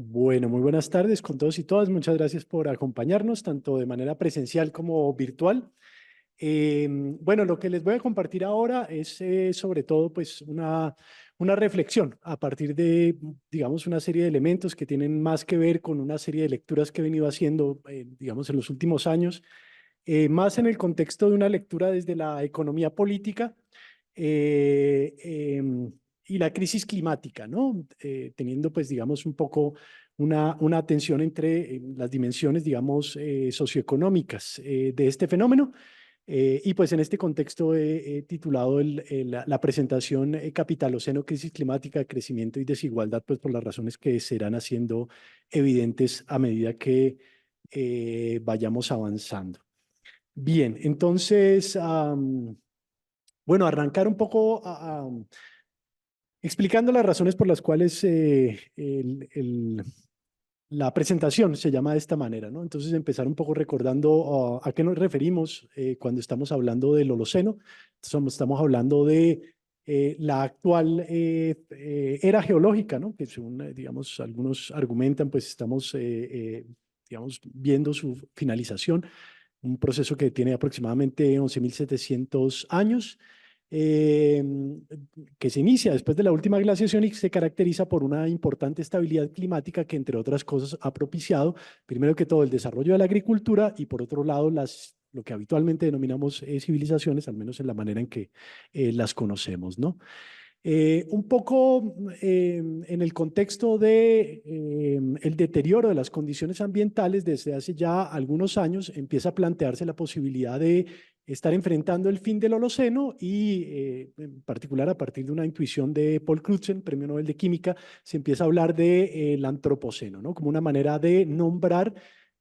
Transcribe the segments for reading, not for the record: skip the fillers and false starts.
Bueno, muy buenas tardes con todos y todas. Muchas gracias por acompañarnos, tanto de manera presencial como virtual. Bueno, lo que les voy a compartir ahora es sobre todo pues una reflexión a partir de, digamos, una serie de elementos que tienen más que ver con una serie de lecturas que he venido haciendo, digamos, en los últimos años, más en el contexto de una lectura desde la economía política eh, em, y la crisis climática, ¿no? Teniendo, pues, digamos, un poco una atención entre las dimensiones, digamos, socioeconómicas de este fenómeno. Y pues en este contexto he titulado la presentación Capitaloceno, crisis climática, crecimiento y desigualdad, pues por las razones que se irán haciendo evidentes a medida que vayamos avanzando. Bien, entonces, bueno, arrancar un poco explicando las razones por las cuales la presentación se llama de esta manera, ¿no? Entonces, empezar un poco recordando a qué nos referimos cuando estamos hablando del Holoceno. Estamos hablando de la actual era geológica, ¿no? Que según, digamos, algunos argumentan, pues estamos, digamos, viendo su finalización, un proceso que tiene aproximadamente 11.700 años, eh, que se inicia después de la última glaciación y se caracteriza por una importante estabilidad climática que, entre otras cosas, ha propiciado, primero que todo, el desarrollo de la agricultura y, por otro lado, lo que habitualmente denominamos civilizaciones, al menos en la manera en que las conocemos, ¿no? Un poco en el contexto de el deterioro de las condiciones ambientales desde hace ya algunos años empieza a plantearse la posibilidad de estar enfrentando el fin del Holoceno y en particular a partir de una intuición de Paul Crutzen, Premio Nobel de Química, se empieza a hablar de el Antropoceno, ¿no? Como una manera de nombrar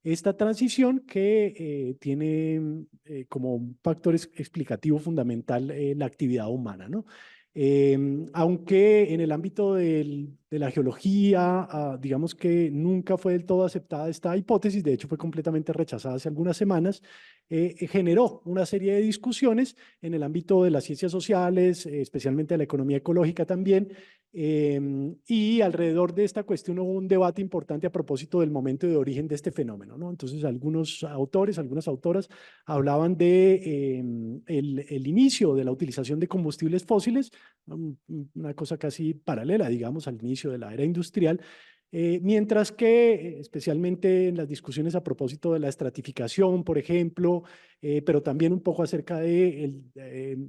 esta transición que tiene como un factor explicativo fundamental la actividad humana, ¿no? Aunque en el ámbito de la geología, digamos que nunca fue del todo aceptada esta hipótesis, de hecho fue completamente rechazada hace algunas semanas, generó una serie de discusiones en el ámbito de las ciencias sociales, especialmente de la economía ecológica también, y alrededor de esta cuestión hubo un debate importante a propósito del momento de origen de este fenómeno, ¿no? Entonces algunos autores, algunas autoras hablaban de el inicio de la utilización de combustibles fósiles, una cosa casi paralela, digamos, al inicio de la era industrial, mientras que, especialmente en las discusiones a propósito de la estratificación, por ejemplo, pero también un poco acerca de,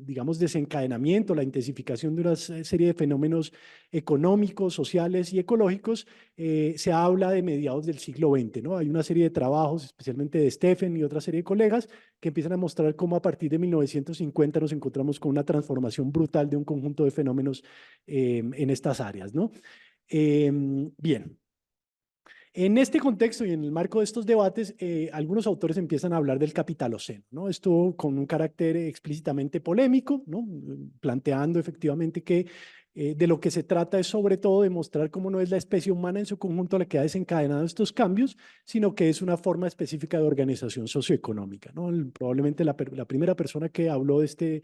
digamos, desencadenamiento, la intensificación de una serie de fenómenos económicos, sociales y ecológicos, se habla de mediados del siglo XX, ¿no? Hay una serie de trabajos, especialmente de Stephen y otra serie de colegas, que empiezan a mostrar cómo a partir de 1950 nos encontramos con una transformación brutal de un conjunto de fenómenos en estas áreas, ¿no? Bien, en este contexto y en el marco de estos debates, algunos autores empiezan a hablar del capitaloceno, ¿no? Esto con un carácter explícitamente polémico, ¿no? Planteando efectivamente que de lo que se trata es sobre todo demostrar cómo no es la especie humana en su conjunto la que ha desencadenado estos cambios, sino que es una forma específica de organización socioeconómica, ¿no? Probablemente la primera persona que habló de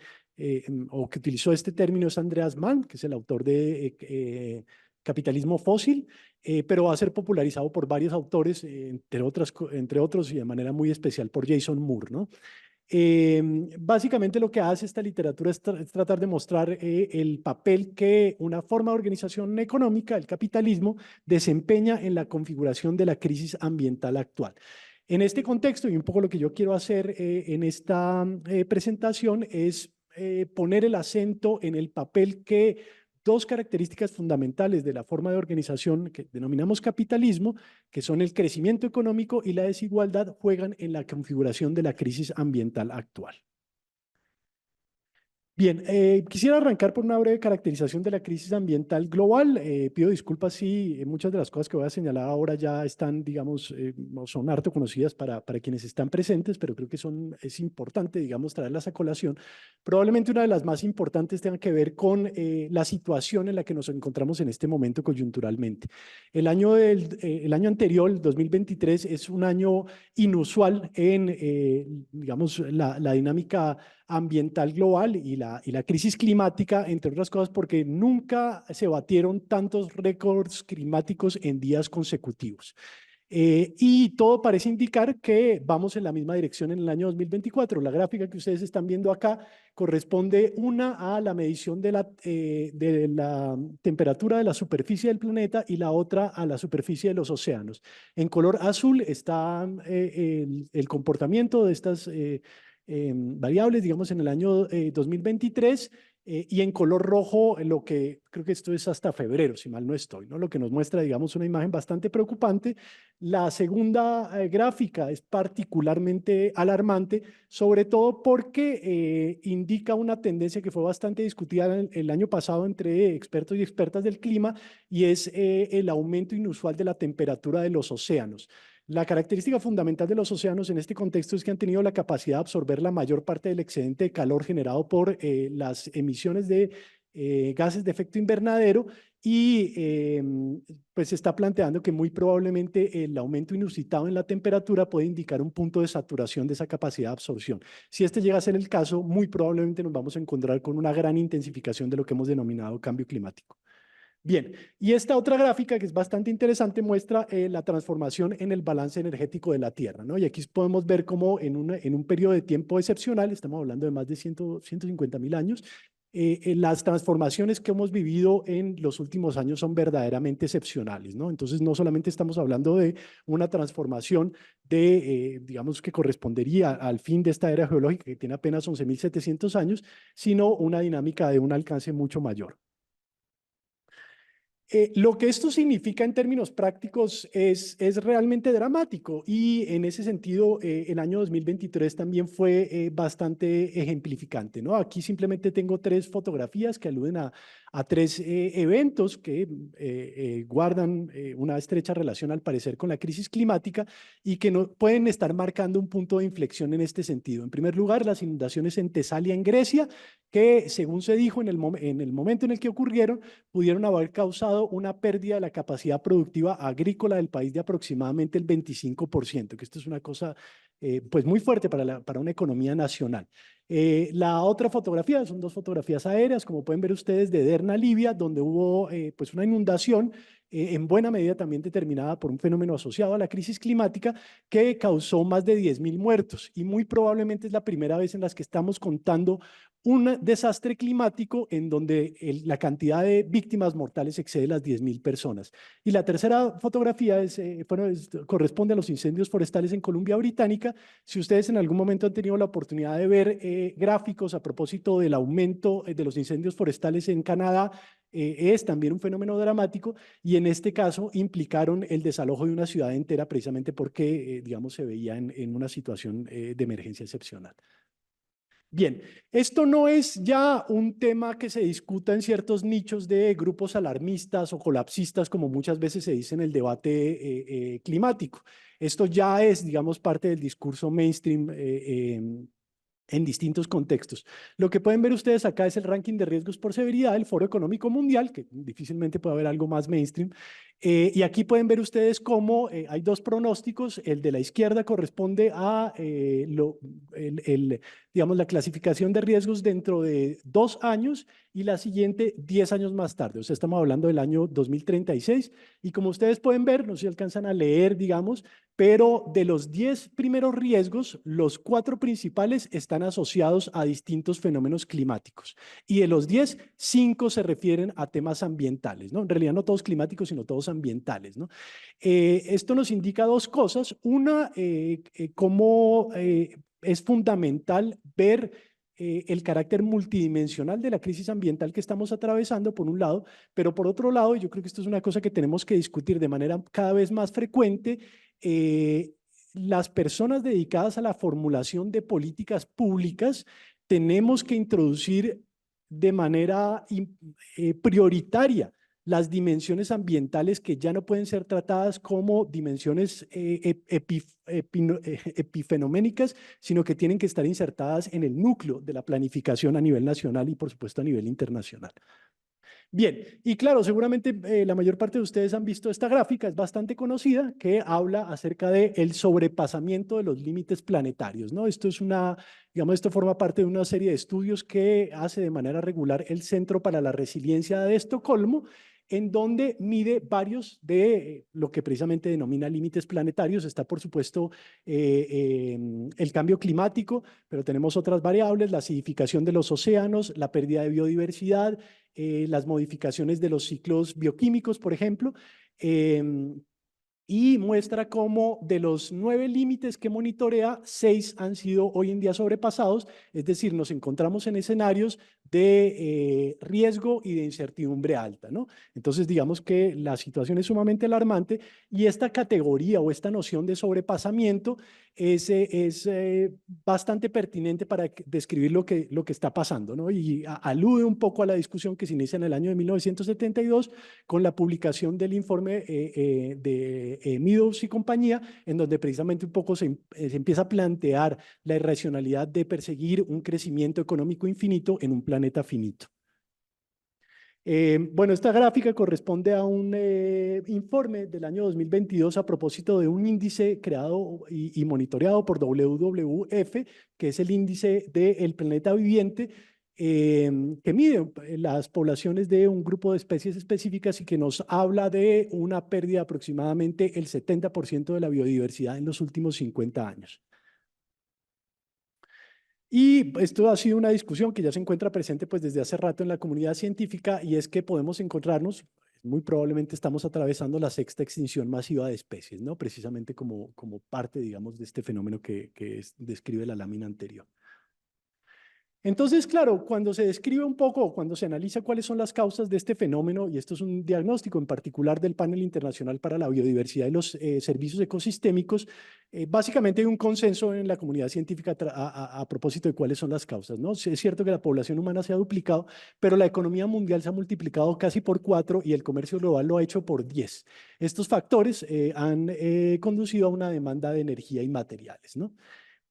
o que utilizó este término es Andreas Mann, que es el autor de Capitalismo Fósil, pero va a ser popularizado por varios autores, entre otros y de manera muy especial por Jason Moore, ¿no? Básicamente lo que hace esta literatura es tratar de mostrar el papel que una forma de organización económica, el capitalismo, desempeña en la configuración de la crisis ambiental actual. En este contexto, y un poco lo que yo quiero hacer en esta presentación es poner el acento en el papel que dos características fundamentales de la forma de organización que denominamos capitalismo, que son el crecimiento económico y la desigualdad, juegan en la configuración de la crisis ambiental actual. Bien, quisiera arrancar por una breve caracterización de la crisis ambiental global. Pido disculpas si muchas de las cosas que voy a señalar ahora ya están, digamos, o son harto conocidas para quienes están presentes, pero creo que es importante, digamos, traerlas a colación. Probablemente una de las más importantes tenga que ver con la situación en la que nos encontramos en este momento coyunturalmente. El año anterior, el 2023, es un año inusual en, digamos, la dinámica ambiental global y la crisis climática, entre otras cosas, porque nunca se batieron tantos récords climáticos en días consecutivos. Y todo parece indicar que vamos en la misma dirección en el año 2024. La gráfica que ustedes están viendo acá corresponde una a la medición de la temperatura de la superficie del planeta y la otra a la superficie de los océanos. En color azul está el comportamiento de estas variables, digamos, en el año 2023. Y en color rojo, lo que creo que esto es hasta febrero, si mal no estoy, ¿no? Lo que nos muestra, digamos, una imagen bastante preocupante. La segunda gráfica es particularmente alarmante, sobre todo porque indica una tendencia que fue bastante discutida el año pasado entre expertos y expertas del clima, y es el aumento inusual de la temperatura de los océanos. La característica fundamental de los océanos en este contexto es que han tenido la capacidad de absorber la mayor parte del excedente de calor generado por las emisiones de gases de efecto invernadero y pues se está planteando que muy probablemente el aumento inusitado en la temperatura puede indicar un punto de saturación de esa capacidad de absorción. Si este llega a ser el caso, muy probablemente nos vamos a encontrar con una gran intensificación de lo que hemos denominado cambio climático. Bien, y esta otra gráfica que es bastante interesante muestra la transformación en el balance energético de la Tierra, ¿no? Y aquí podemos ver cómo en un periodo de tiempo excepcional, estamos hablando de más de 150.000 años, las transformaciones que hemos vivido en los últimos años son verdaderamente excepcionales, ¿no? Entonces, no solamente estamos hablando de una transformación digamos, que correspondería al fin de esta era geológica que tiene apenas 11.700 años, sino una dinámica de un alcance mucho mayor. Lo que esto significa en términos prácticos es realmente dramático y en ese sentido el año 2023 también fue bastante ejemplificante, ¿no? Aquí simplemente tengo tres fotografías que aluden a tres eventos que guardan una estrecha relación al parecer con la crisis climática y que no, pueden estar marcando un punto de inflexión en este sentido. En primer lugar, las inundaciones en Tesalia, en Grecia, que según se dijo en el momento en el que ocurrieron, pudieron haber causado una pérdida de la capacidad productiva agrícola del país de aproximadamente el 25%, que esto es una cosa pues muy fuerte para una economía nacional. La otra fotografía, son dos fotografías aéreas, como pueden ver ustedes, de Derna, Libia, donde hubo pues una inundación en buena medida también determinada por un fenómeno asociado a la crisis climática que causó más de 10.000 muertos y muy probablemente es la primera vez en las que estamos contando un desastre climático en donde la cantidad de víctimas mortales excede las 10.000 personas. Y la tercera fotografía corresponde a los incendios forestales en Columbia Británica. Si ustedes en algún momento han tenido la oportunidad de ver gráficos a propósito del aumento de los incendios forestales en Canadá, es también un fenómeno dramático y en este caso implicaron el desalojo de una ciudad entera precisamente porque, digamos, se veía en una situación de emergencia excepcional. Bien, esto no es ya un tema que se discuta en ciertos nichos de grupos alarmistas o colapsistas, como muchas veces se dice en el debate climático. Esto ya es, digamos, parte del discurso mainstream en distintos contextos. Lo que pueden ver ustedes acá es el ranking de riesgos por severidad del Foro Económico Mundial, que difícilmente puede haber algo más mainstream. Y aquí pueden ver ustedes cómo hay dos pronósticos. El de la izquierda corresponde a digamos, la clasificación de riesgos dentro de 2 años y la siguiente 10 años más tarde. O sea, estamos hablando del año 2036. Y como ustedes pueden ver, no sé si alcanzan a leer, digamos, pero de los 10 primeros riesgos, los 4 principales están asociados a distintos fenómenos climáticos. Y de los 10, 5 se refieren a temas ambientales, ¿no? En realidad no todos climáticos, sino todos ambientales, ¿no? Esto nos indica dos cosas. Una, cómo es fundamental ver el carácter multidimensional de la crisis ambiental que estamos atravesando, por un lado, pero por otro lado, y yo creo que esto es una cosa que tenemos que discutir de manera cada vez más frecuente, las personas dedicadas a la formulación de políticas públicas tenemos que introducir de manera prioritaria las dimensiones ambientales que ya no pueden ser tratadas como dimensiones epifenoménicas, sino que tienen que estar insertadas en el núcleo de la planificación a nivel nacional y por supuesto a nivel internacional. Bien, y claro, seguramente la mayor parte de ustedes han visto esta gráfica, es bastante conocida, que habla acerca del sobrepasamiento de los límites planetarios, ¿no? Esto es una, digamos, esto forma parte de una serie de estudios que hace de manera regular el Centro para la Resiliencia de Estocolmo, en donde mide varios de lo que precisamente denomina límites planetarios. Está, por supuesto, el cambio climático, pero tenemos otras variables, la acidificación de los océanos, la pérdida de biodiversidad, las modificaciones de los ciclos bioquímicos, por ejemplo, y muestra cómo de los 9 límites que monitorea, 6 han sido hoy en día sobrepasados, es decir, nos encontramos en escenarios de riesgo y de incertidumbre alta, ¿no? Entonces, digamos que la situación es sumamente alarmante y esta categoría o esta noción de sobrepasamiento es bastante pertinente para describir lo que está pasando, ¿no? Y alude un poco a la discusión que se inicia en el año de 1972 con la publicación del informe de Meadows y compañía, en donde precisamente un poco se empieza a plantear la irracionalidad de perseguir un crecimiento económico infinito en un planeta finito. Bueno, esta gráfica corresponde a un informe del año 2022 a propósito de un índice creado y monitoreado por WWF, que es el índice del planeta viviente, que mide las poblaciones de un grupo de especies específicas y que nos habla de una pérdida de aproximadamente el 70% de la biodiversidad en los últimos 50 años. Y esto ha sido una discusión que ya se encuentra presente pues desde hace rato en la comunidad científica, y es que podemos encontrarnos, muy probablemente estamos atravesando la sexta extinción masiva de especies, ¿no? Precisamente como parte, digamos, de este fenómeno que describe la lámina anterior. Entonces, claro, cuando se describe un poco, cuando se analiza cuáles son las causas de este fenómeno, y esto es un diagnóstico en particular del Panel Internacional para la Biodiversidad y los Servicios Ecosistémicos, básicamente hay un consenso en la comunidad científica a propósito de cuáles son las causas, ¿no? Sí, es cierto que la población humana se ha duplicado, pero la economía mundial se ha multiplicado casi por 4 y el comercio global lo ha hecho por 10. Estos factores han conducido a una demanda de energía y materiales, ¿no?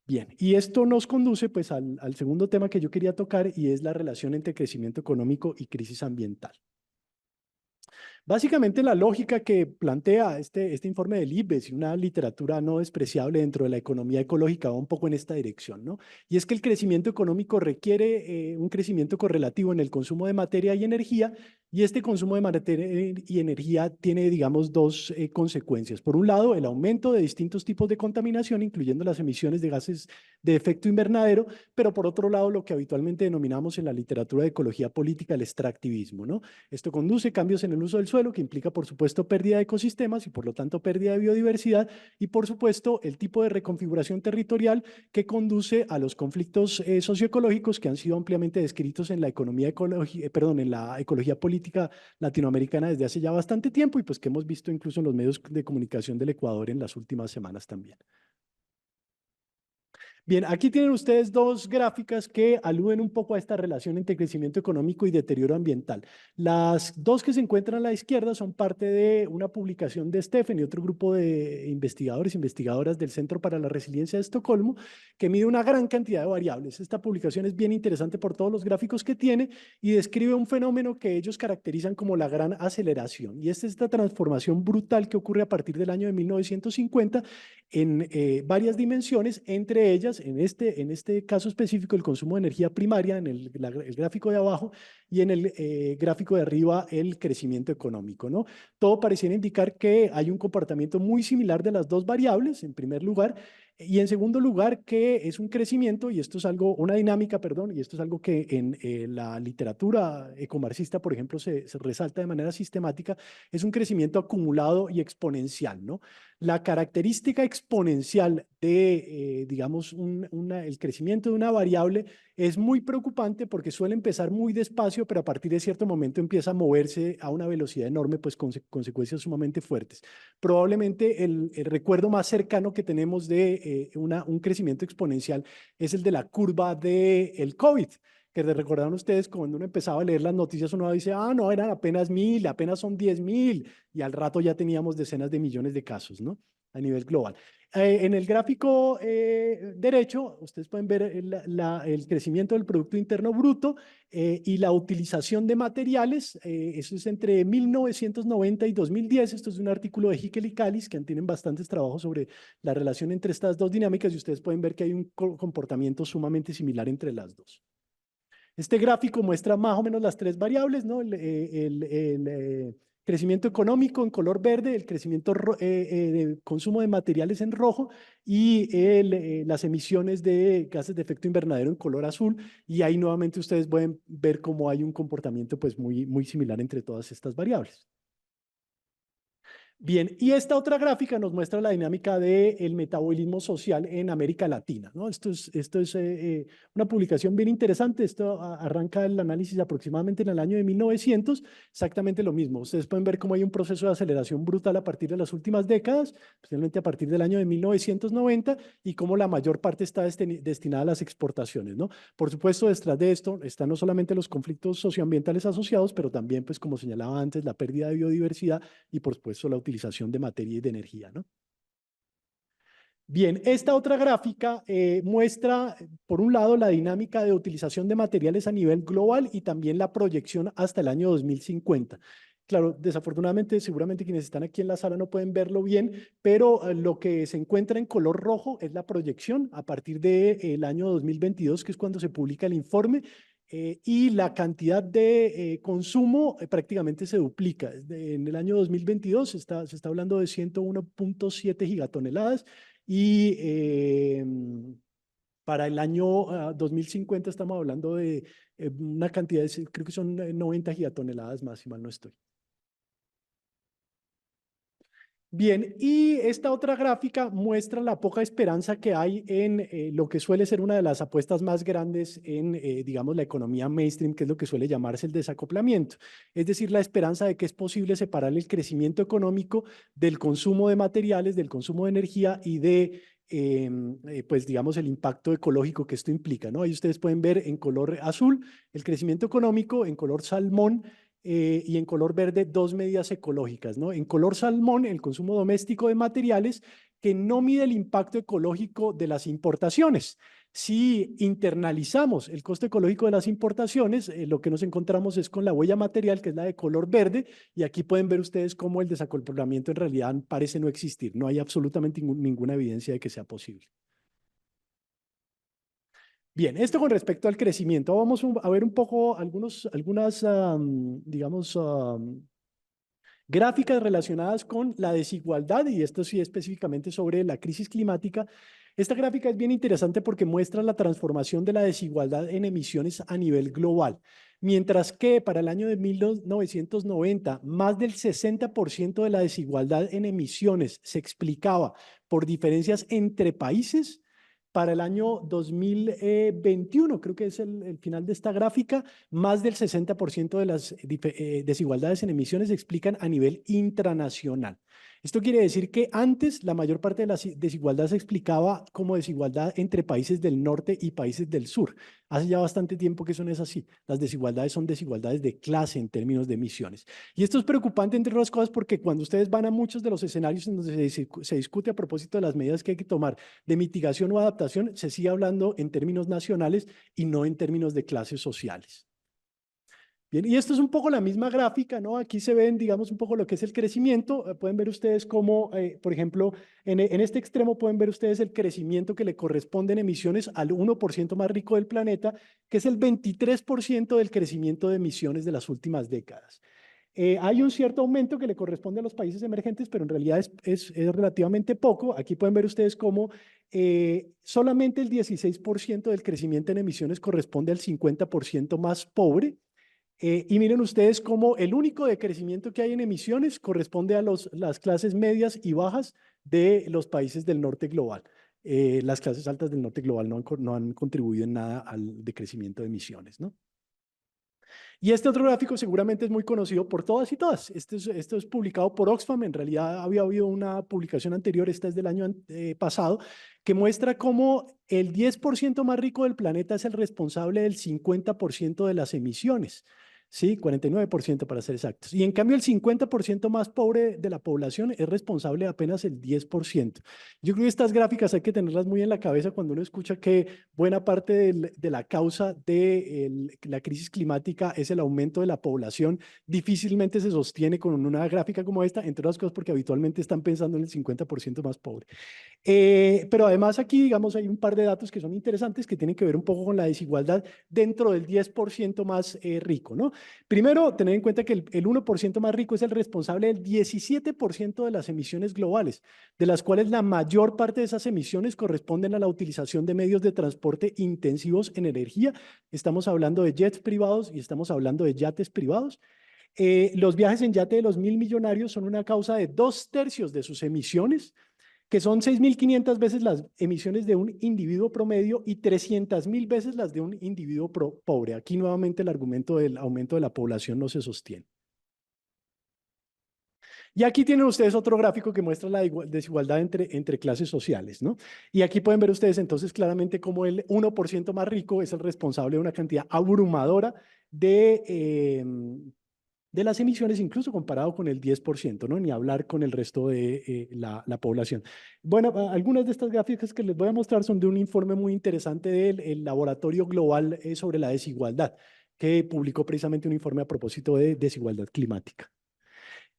Bien, y esto nos conduce pues al segundo tema que yo quería tocar, y es la relación entre crecimiento económico y crisis ambiental. Básicamente la lógica que plantea este informe del IPBES y una literatura no despreciable dentro de la economía ecológica va un poco en esta dirección, ¿no? Y es que el crecimiento económico requiere un crecimiento correlativo en el consumo de materia y energía, y este consumo de materia y energía tiene, digamos, dos consecuencias. Por un lado, el aumento de distintos tipos de contaminación, incluyendo las emisiones de gases de efecto invernadero, pero por otro lado, lo que habitualmente denominamos en la literatura de ecología política el extractivismo, ¿no? Esto conduce a cambios en el uso del suelo, que implica, por supuesto, pérdida de ecosistemas y, por lo tanto, pérdida de biodiversidad, y, por supuesto, el tipo de reconfiguración territorial que conduce a los conflictos socioecológicos que han sido ampliamente descritos en la en la ecología política latinoamericana desde hace ya bastante tiempo, y pues que hemos visto incluso en los medios de comunicación del Ecuador en las últimas semanas también. Bien, aquí tienen ustedes dos gráficas que aluden un poco a esta relación entre crecimiento económico y deterioro ambiental. Las dos que se encuentran a la izquierda son parte de una publicación de Stephen y otro grupo de investigadores e investigadoras del Centro para la Resiliencia de Estocolmo, que mide una gran cantidad de variables. Esta publicación es bien interesante por todos los gráficos que tiene y describe un fenómeno que ellos caracterizan como la gran aceleración. Y es esta transformación brutal que ocurre a partir del año de 1950 en varias dimensiones, entre ellas, en este caso específico, el consumo de energía primaria, en el gráfico de abajo, y en el gráfico de arriba, el crecimiento económico, ¿no? Todo pareciera indicar que hay un comportamiento muy similar de las dos variables, en primer lugar, y en segundo lugar, que es un crecimiento, y esto es algo, una dinámica, perdón, y esto es algo que en la literatura ecomarxista, por ejemplo, se resalta de manera sistemática, es un crecimiento acumulado y exponencial, ¿no? La característica exponencial de, digamos, el crecimiento de una variable es muy preocupante porque suele empezar muy despacio, pero a partir de cierto momento empieza a moverse a una velocidad enorme, pues con consecuencias sumamente fuertes. Probablemente el recuerdo más cercano que tenemos de un crecimiento exponencial es el de la curva del COVID, que recordaron ustedes cuando uno empezaba a leer las noticias, uno dice, ah, no, eran apenas 1000, apenas son 10.000, y al rato ya teníamos decenas de millones de casos, ¿no? a nivel global. En el gráfico derecho, ustedes pueden ver el crecimiento del Producto Interno Bruto y la utilización de materiales. Eso es entre 1990 y 2010. Esto es un artículo de Hickel y Kallis, que tienen bastantes trabajos sobre la relación entre estas dos dinámicas, y ustedes pueden ver que hay un comportamiento sumamente similar entre las dos. Este gráfico muestra más o menos las tres variables, ¿no? El crecimiento económico en color verde, el crecimiento de consumo de materiales en rojo y las emisiones de gases de efecto invernadero en color azul. Y ahí nuevamente ustedes pueden ver cómo hay un comportamiento pues muy similar entre todas estas variables. Bien, y esta otra gráfica nos muestra la dinámica del metabolismo social en América Latina, ¿no? Esto es una publicación bien interesante. Esto arranca el análisis aproximadamente en el año de 1900, exactamente lo mismo. Ustedes pueden ver cómo hay un proceso de aceleración brutal a partir de las últimas décadas, especialmente a partir del año de 1990, y cómo la mayor parte está destinada a las exportaciones, ¿no? Por supuesto, detrás de esto están no solamente los conflictos socioambientales asociados, pero también, pues como señalaba antes, la pérdida de biodiversidad y por supuesto la utilización de materia y de energía, ¿no? Bien, esta otra gráfica muestra, por un lado, la dinámica de utilización de materiales a nivel global y también la proyección hasta el año 2050. Claro, desafortunadamente, seguramente quienes están aquí en la sala no pueden verlo bien, pero lo que se encuentra en color rojo es la proyección a partir del año 2022, que es cuando se publica el informe, y la cantidad de consumo prácticamente se duplica. En el año 2022 se está hablando de 101.7 gigatoneladas y para el año 2050 estamos hablando de una cantidad de, creo que son 90 gigatoneladas más, si mal no estoy. Bien, y esta otra gráfica muestra la poca esperanza que hay en lo que suele ser una de las apuestas más grandes en, digamos, la economía mainstream, que es lo que suele llamarse el desacoplamiento. Es decir, la esperanza de que es posible separar el crecimiento económico del consumo de materiales, del consumo de energía y de, pues, digamos, el impacto ecológico que esto implica, ¿no? Ahí ustedes pueden ver en color azul el crecimiento económico, en color salmón, y en color verde dos medidas ecológicas, ¿no? En color salmón, el consumo doméstico de materiales que no mide el impacto ecológico de las importaciones. Si internalizamos el costo ecológico de las importaciones, lo que nos encontramos es con la huella material, que es la de color verde, y aquí pueden ver ustedes cómo el desacoplamiento en realidad parece no existir. No hay absolutamente ninguna evidencia de que sea posible. Bien, esto con respecto al crecimiento. Vamos a ver un poco algunas, digamos, gráficas relacionadas con la desigualdad, y esto sí específicamente sobre la crisis climática. Esta gráfica es bien interesante porque muestra la transformación de la desigualdad en emisiones a nivel global. Mientras que para el año de 1990, más del 60% de la desigualdad en emisiones se explicaba por diferencias entre países. Para el año 2021, creo que es el final de esta gráfica, más del 60% de las desigualdades en emisiones se explican a nivel intranacional. Esto quiere decir que antes la mayor parte de la desigualdad se explicaba como desigualdad entre países del norte y países del sur. Hace ya bastante tiempo que eso no es así. Las desigualdades son desigualdades de clase en términos de emisiones. Y esto es preocupante, entre otras cosas, porque cuando ustedes van a muchos de los escenarios en donde se discute a propósito de las medidas que hay que tomar de mitigación o adaptación, se sigue hablando en términos nacionales y no en términos de clases sociales. Bien, y esto es un poco la misma gráfica, ¿no? Aquí se ven, digamos, un poco lo que es el crecimiento. Pueden ver ustedes cómo, por ejemplo, en este extremo pueden ver ustedes el crecimiento que le corresponde en emisiones al 1% más rico del planeta, que es el 23% del crecimiento de emisiones de las últimas décadas. Hay un cierto aumento que le corresponde a los países emergentes, pero en realidad es relativamente poco. Aquí pueden ver ustedes cómo solamente el 16% del crecimiento en emisiones corresponde al 50% más pobre. Y miren ustedes cómo el único decrecimiento que hay en emisiones corresponde a las clases medias y bajas de los países del norte global. Las clases altas del norte global no han contribuido en nada al decrecimiento de emisiones, ¿no? Y este otro gráfico seguramente es muy conocido por todas y todas. Esto es publicado por Oxfam. En realidad había habido una publicación anterior, esta es del año pasado, que muestra cómo el 10% más rico del planeta es el responsable del 50% de las emisiones. Sí, 49% para ser exactos. Y en cambio el 50% más pobre de la población es responsable de apenas el 10%. Yo creo que estas gráficas hay que tenerlas muy en la cabeza cuando uno escucha que buena parte de la causa de la crisis climática es el aumento de la población. Difícilmente se sostiene con una gráfica como esta, entre otras cosas porque habitualmente están pensando en el 50% más pobre. Pero además aquí, digamos, hay un par de datos que son interesantes que tienen que ver un poco con la desigualdad dentro del 10% más rico, ¿no? Primero, tener en cuenta que el 1% más rico es el responsable del 17% de las emisiones globales, de las cuales la mayor parte de esas emisiones corresponden a la utilización de medios de transporte intensivos en energía. Estamos hablando de jets privados y estamos hablando de yates privados. Los viajes en yate de los 1.000 millonarios son una causa de 2/3 de sus emisiones, que son 6.500 veces las emisiones de un individuo promedio y 300.000 veces las de un individuo pobre. Aquí nuevamente el argumento del aumento de la población no se sostiene. Y aquí tienen ustedes otro gráfico que muestra la desigualdad entre clases sociales, ¿no? Y aquí pueden ver ustedes entonces claramente cómo el 1% más rico es el responsable de una cantidad abrumadora de las emisiones, incluso comparado con el 10%, ¿no? Ni hablar con el resto de la población. Bueno, algunas de estas gráficas que les voy a mostrar son de un informe muy interesante del Laboratorio Global sobre la Desigualdad, que publicó precisamente un informe a propósito de desigualdad climática.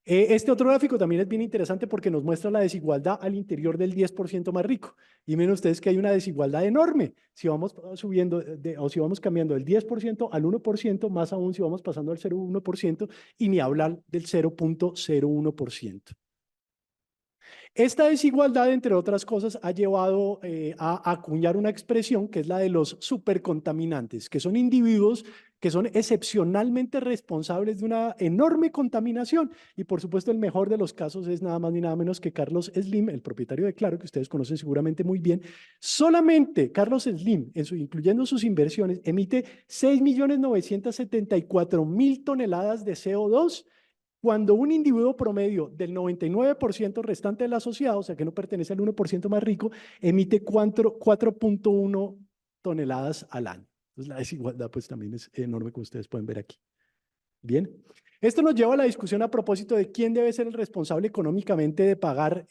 Este otro gráfico también es bien interesante porque nos muestra la desigualdad al interior del 10% más rico. Y miren ustedes que hay una desigualdad enorme si vamos subiendo o si vamos cambiando del 10% al 1%, más aún si vamos pasando al 0,1% y ni hablar del 0,01%. Esta desigualdad, entre otras cosas, ha llevado a acuñar una expresión que es la de los supercontaminantes, que son individuos que son excepcionalmente responsables de una enorme contaminación. Y por supuesto, el mejor de los casos es nada más ni nada menos que Carlos Slim, el propietario de Claro, que ustedes conocen seguramente muy bien. Solamente Carlos Slim, incluyendo sus inversiones, emite 6.974.000 toneladas de CO2, cuando un individuo promedio del 99% restante de la sociedad, o sea que no pertenece al 1% más rico, emite 4,1 toneladas al año. Entonces la desigualdad pues también es enorme, como ustedes pueden ver aquí. Bien, esto nos lleva a la discusión a propósito de quién debe ser el responsable económicamente de pagar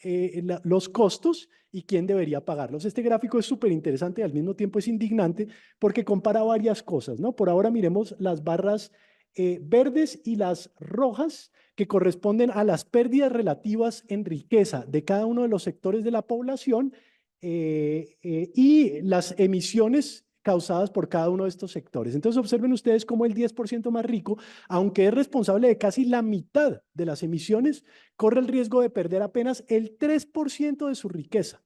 los costos y quién debería pagarlos. Este gráfico es súper interesante y al mismo tiempo es indignante porque compara varias cosas, ¿no? Por ahora miremos las barras verdes y las rojas que corresponden a las pérdidas relativas en riqueza de cada uno de los sectores de la población y las emisiones causadas por cada uno de estos sectores. Entonces observen ustedes cómo el 10% más rico, aunque es responsable de casi la mitad de las emisiones, corre el riesgo de perder apenas el 3% de su riqueza.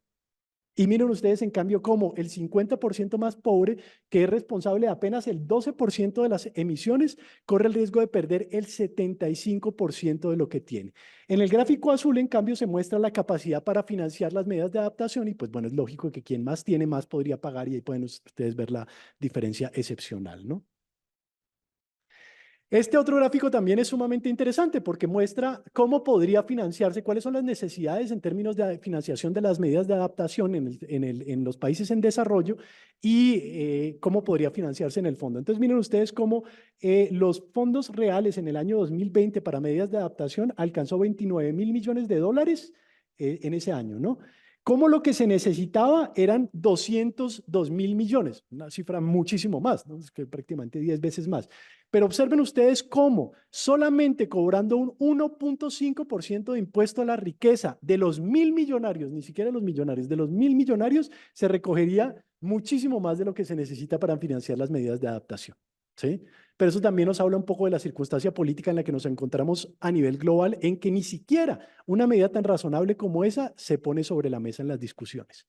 Y miren ustedes, en cambio, cómo el 50% más pobre, que es responsable de apenas el 12% de las emisiones, corre el riesgo de perder el 75% de lo que tiene. En el gráfico azul, en cambio, se muestra la capacidad para financiar las medidas de adaptación y pues bueno, es lógico que quien más tiene, más podría pagar y ahí pueden ustedes ver la diferencia excepcional, ¿no? Este otro gráfico también es sumamente interesante porque muestra cómo podría financiarse, cuáles son las necesidades en términos de financiación de las medidas de adaptación en los países en desarrollo y cómo podría financiarse en el fondo. Entonces miren ustedes cómo los fondos reales en el año 2020 para medidas de adaptación alcanzó 29.000 millones de dólares en ese año, ¿no? Como lo que se necesitaba eran 202.000 millones, una cifra muchísimo más, ¿no? Es que prácticamente 10 veces más. Pero observen ustedes cómo solamente cobrando un 1,5% de impuesto a la riqueza de los 1.000 millonarios, ni siquiera los millonarios, de los 1.000 millonarios, se recogería muchísimo más de lo que se necesita para financiar las medidas de adaptación, ¿sí? Pero eso también nos habla un poco de la circunstancia política en la que nos encontramos a nivel global, en que ni siquiera una medida tan razonable como esa se pone sobre la mesa en las discusiones.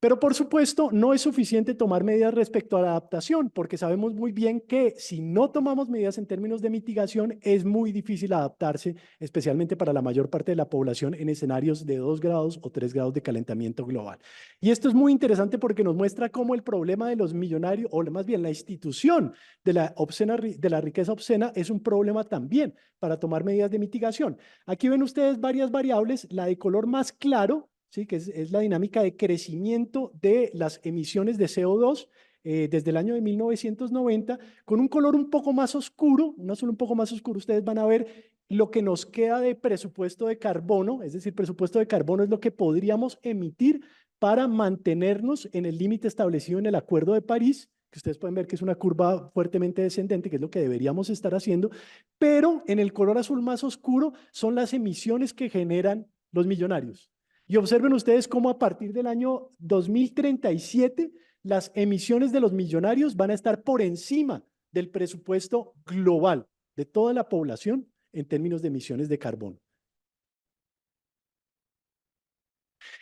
Pero por supuesto, no es suficiente tomar medidas respecto a la adaptación, porque sabemos muy bien que si no tomamos medidas en términos de mitigación, es muy difícil adaptarse, especialmente para la mayor parte de la población en escenarios de 2 grados o 3 grados de calentamiento global. Y esto es muy interesante porque nos muestra cómo el problema de los millonarios, o más bien la institución de la riqueza obscena, es un problema también para tomar medidas de mitigación. Aquí ven ustedes varias variables, la de color más claro, ¿sí? Que es la dinámica de crecimiento de las emisiones de CO2 desde el año de 1990, con un color un poco más oscuro, un azul un poco más oscuro. Ustedes van a ver lo que nos queda de presupuesto de carbono, es decir, presupuesto de carbono es lo que podríamos emitir para mantenernos en el límite establecido en el Acuerdo de París, que ustedes pueden ver que es una curva fuertemente descendente, que es lo que deberíamos estar haciendo, pero en el color azul más oscuro son las emisiones que generan los millonarios. Y observen ustedes cómo a partir del año 2037 las emisiones de los millonarios van a estar por encima del presupuesto global de toda la población en términos de emisiones de carbono.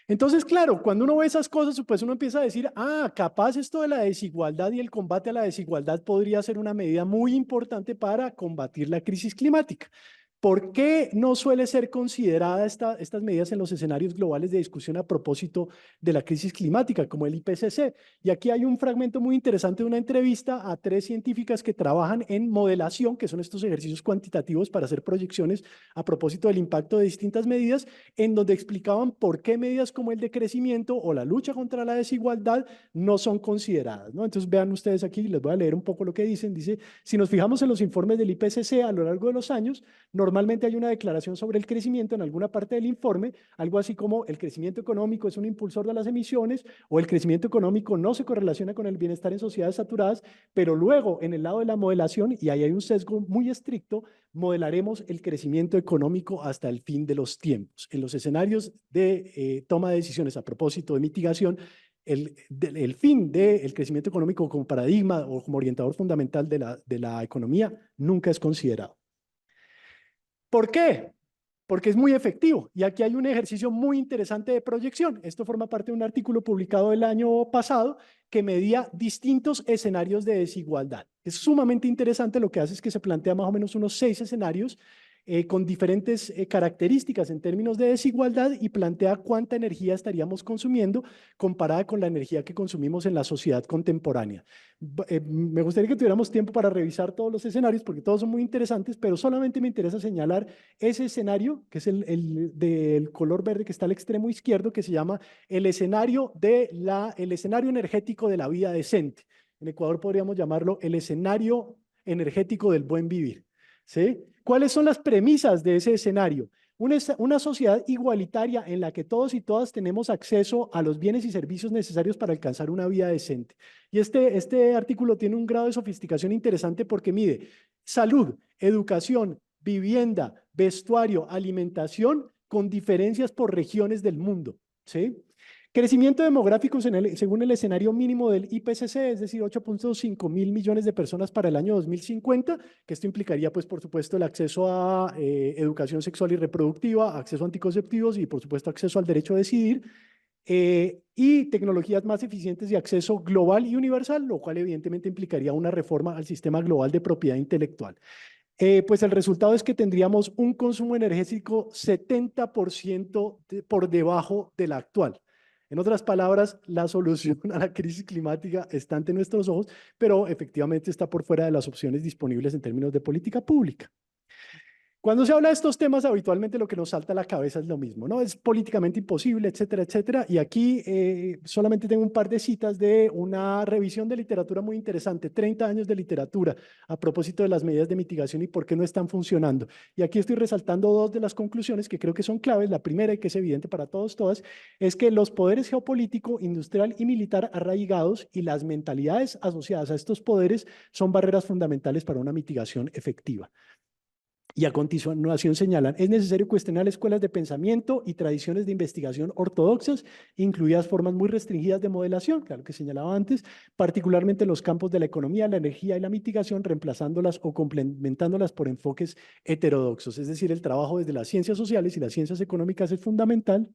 Entonces, claro, cuando uno ve esas cosas, pues uno empieza a decir, ah, capaz esto de la desigualdad y el combate a la desigualdad podría ser una medida muy importante para combatir la crisis climática. ¿Por qué no suele ser considerada estas medidas en los escenarios globales de discusión a propósito de la crisis climática, como el IPCC? Y aquí hay un fragmento muy interesante de una entrevista a 3 científicas que trabajan en modelación, que son estos ejercicios cuantitativos para hacer proyecciones a propósito del impacto de distintas medidas, en donde explicaban por qué medidas como el decrecimiento o la lucha contra la desigualdad no son consideradas, ¿no? Entonces vean ustedes aquí, les voy a leer un poco lo que dicen. Dice, si nos fijamos en los informes del IPCC a lo largo de los años, normalmente hay una declaración sobre el crecimiento en alguna parte del informe, algo así como el crecimiento económico es un impulsor de las emisiones o el crecimiento económico no se correlaciona con el bienestar en sociedades saturadas, pero luego en el lado de la modelación, y ahí hay un sesgo muy estricto, modelaremos el crecimiento económico hasta el fin de los tiempos. En los escenarios de toma de decisiones a propósito de mitigación, el fin del crecimiento económico como paradigma o como orientador fundamental de la economía nunca es considerado. ¿Por qué? Porque es muy efectivo. Y aquí hay un ejercicio muy interesante de proyección. Esto forma parte de un artículo publicado el año pasado que medía distintos escenarios de desigualdad. Es sumamente interesante. Lo que hace es que se plantea más o menos unos 6 escenarios con diferentes características en términos de desigualdad y plantea cuánta energía estaríamos consumiendo comparada con la energía que consumimos en la sociedad contemporánea. Me gustaría que tuviéramos tiempo para revisar todos los escenarios porque todos son muy interesantes, pero solamente me interesa señalar ese escenario, que es el del color verde que está al extremo izquierdo, que se llama el escenario energético de la vida decente. En Ecuador podríamos llamarlo el escenario energético del buen vivir, ¿sí? ¿Cuáles son las premisas de ese escenario? Una sociedad igualitaria en la que todos y todas tenemos acceso a los bienes y servicios necesarios para alcanzar una vida decente. Y este artículo tiene un grado de sofisticación interesante porque mide salud, educación, vivienda, vestuario, alimentación con diferencias por regiones del mundo, ¿sí? Crecimiento demográfico según el escenario mínimo del IPCC, es decir, 8.5 mil millones de personas para el año 2050, que esto implicaría, pues, por supuesto, el acceso a educación sexual y reproductiva, acceso a anticonceptivos y, por supuesto, acceso al derecho a decidir, y tecnologías más eficientes y acceso global y universal, lo cual evidentemente implicaría una reforma al sistema global de propiedad intelectual. Pues el resultado es que tendríamos un consumo energético 70% por debajo del actual. En otras palabras, la solución a la crisis climática está ante nuestros ojos, pero efectivamente está por fuera de las opciones disponibles en términos de política pública. Cuando se habla de estos temas, habitualmente lo que nos salta a la cabeza es lo mismo, ¿no? Es políticamente imposible, etcétera, etcétera. Y aquí solamente tengo un par de citas de una revisión de literatura muy interesante, 30 años de literatura a propósito de las medidas de mitigación y por qué no están funcionando. Y aquí estoy resaltando 2 de las conclusiones que creo que son claves. La primera, y que es evidente para todos, todas, es que los poderes geopolítico, industrial y militar arraigados y las mentalidades asociadas a estos poderes son barreras fundamentales para una mitigación efectiva. Y a continuación señalan, es necesario cuestionar escuelas de pensamiento y tradiciones de investigación ortodoxas, incluidas formas muy restringidas de modelación, claro que señalaba antes, particularmente los campos de la economía, la energía y la mitigación, reemplazándolas o complementándolas por enfoques heterodoxos. Es decir, el trabajo desde las ciencias sociales y las ciencias económicas es fundamental.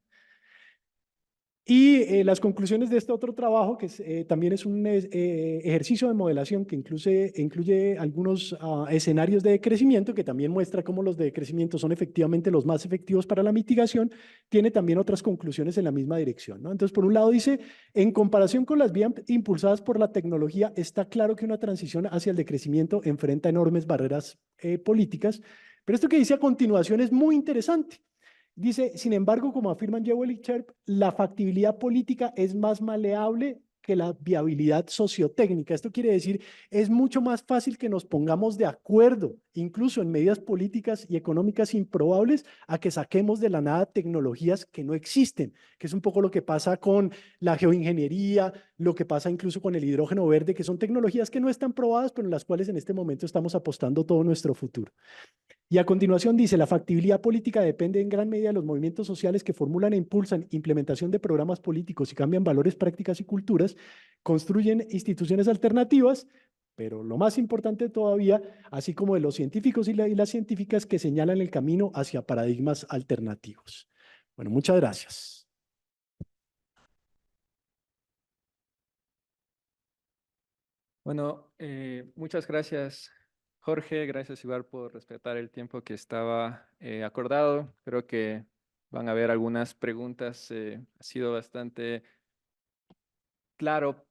Y las conclusiones de este otro trabajo, que también es un ejercicio de modelación que incluye algunos escenarios de crecimiento, que también muestra cómo los de crecimiento son efectivamente los más efectivos para la mitigación, tiene también otras conclusiones en la misma dirección, ¿no? Entonces, por un lado dice, en comparación con las vías impulsadas por la tecnología, está claro que una transición hacia el decrecimiento enfrenta enormes barreras políticas, pero esto que dice a continuación es muy interesante. Dice, sin embargo, como afirman Jewell y Sherp, la factibilidad política es más maleable que la viabilidad sociotécnica. Esto quiere decir, es mucho más fácil que nos pongamos de acuerdo, incluso en medidas políticas y económicas improbables, a que saquemos de la nada tecnologías que no existen, que es un poco lo que pasa con la geoingeniería, lo que pasa incluso con el hidrógeno verde, que son tecnologías que no están probadas, pero en las cuales en este momento estamos apostando todo nuestro futuro. Y a continuación dice, la factibilidad política depende en gran medida de los movimientos sociales que formulan e impulsan implementación de programas políticos y cambian valores, prácticas y culturas, construyen instituciones alternativas, pero lo más importante todavía, así como de los científicos y las científicas que señalan el camino hacia paradigmas alternativos. Bueno, muchas gracias. Bueno, muchas gracias, Jorge. Gracias igual por respetar el tiempo que estaba acordado. Creo que van a haber algunas preguntas. Ha sido bastante claro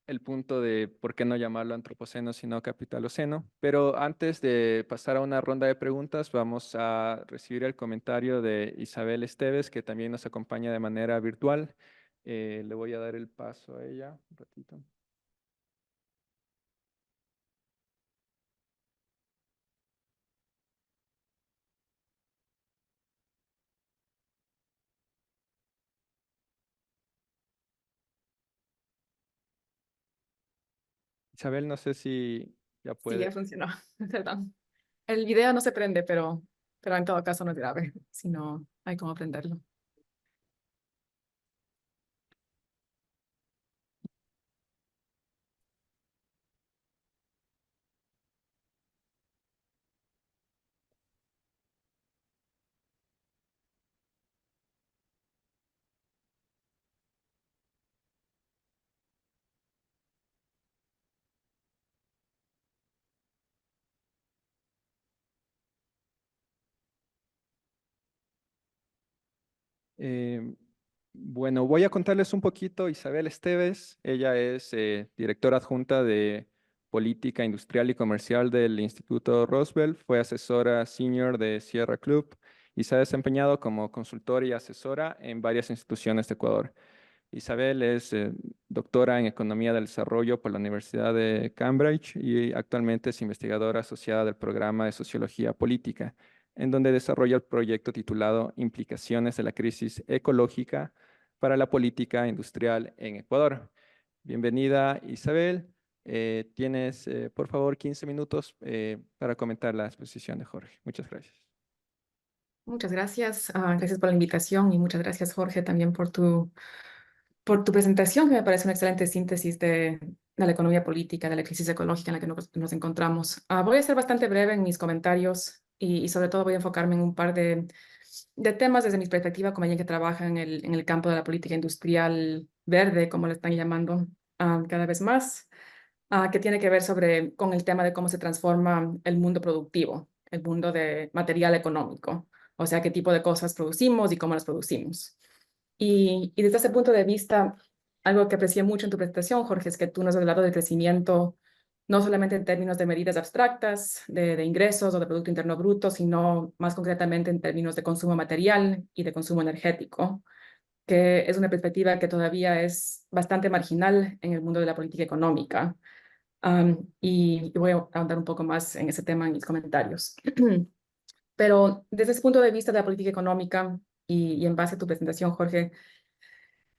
el punto de por qué no llamarlo antropoceno, sino capitaloceno. Pero antes de pasar a una ronda de preguntas, vamos a recibir el comentario de Isabel Esteves, que también nos acompaña de manera virtual. Le voy a dar el paso a ella un ratito. Isabel, no sé si ya Sí, puede. ya funcionó, perdón. El video no se prende, pero en todo caso no es grave, si no hay cómo prenderlo. Eh, bueno, voy a contarles un poquito. Isabel Esteves, ella es directora adjunta de Política Industrial y Comercial del Instituto Roosevelt, fue asesora senior de Sierra Club y se ha desempeñado como consultora y asesora en varias instituciones de Ecuador. Isabel es doctora en Economía del Desarrollo por la Universidad de Cambridge y actualmente es investigadora asociada del programa de Sociología Política, en donde desarrolla el proyecto titulado Implicaciones de la crisis ecológica para la política industrial en Ecuador. Bienvenida, Isabel. Tienes, por favor, 15 minutos para comentar la exposición de Jorge. Muchas gracias. Muchas gracias, gracias por la invitación y muchas gracias, Jorge, también por tu presentación, que me parece una excelente síntesis de la economía política, de la crisis ecológica en la que nos encontramos. Voy a ser bastante breve en mis comentarios y sobre todo voy a enfocarme en un par de temas desde mi perspectiva como alguien que trabaja en el campo de la política industrial verde, como le están llamando cada vez más, que tiene que ver con el tema de cómo se transforma el mundo productivo, el mundo de material económico, o sea, qué tipo de cosas producimos y cómo las producimos. Y desde ese punto de vista, algo que aprecié mucho en tu presentación, Jorge, es que tú nos has hablado del crecimiento, no solamente en términos de medidas abstractas, de ingresos o de Producto Interno Bruto, sino más concretamente en términos de consumo material y de consumo energético, que es una perspectiva que todavía es bastante marginal en el mundo de la política económica. Y voy a ahondar un poco más en ese tema en mis comentarios. Pero desde ese punto de vista de la política económica y en base a tu presentación, Jorge,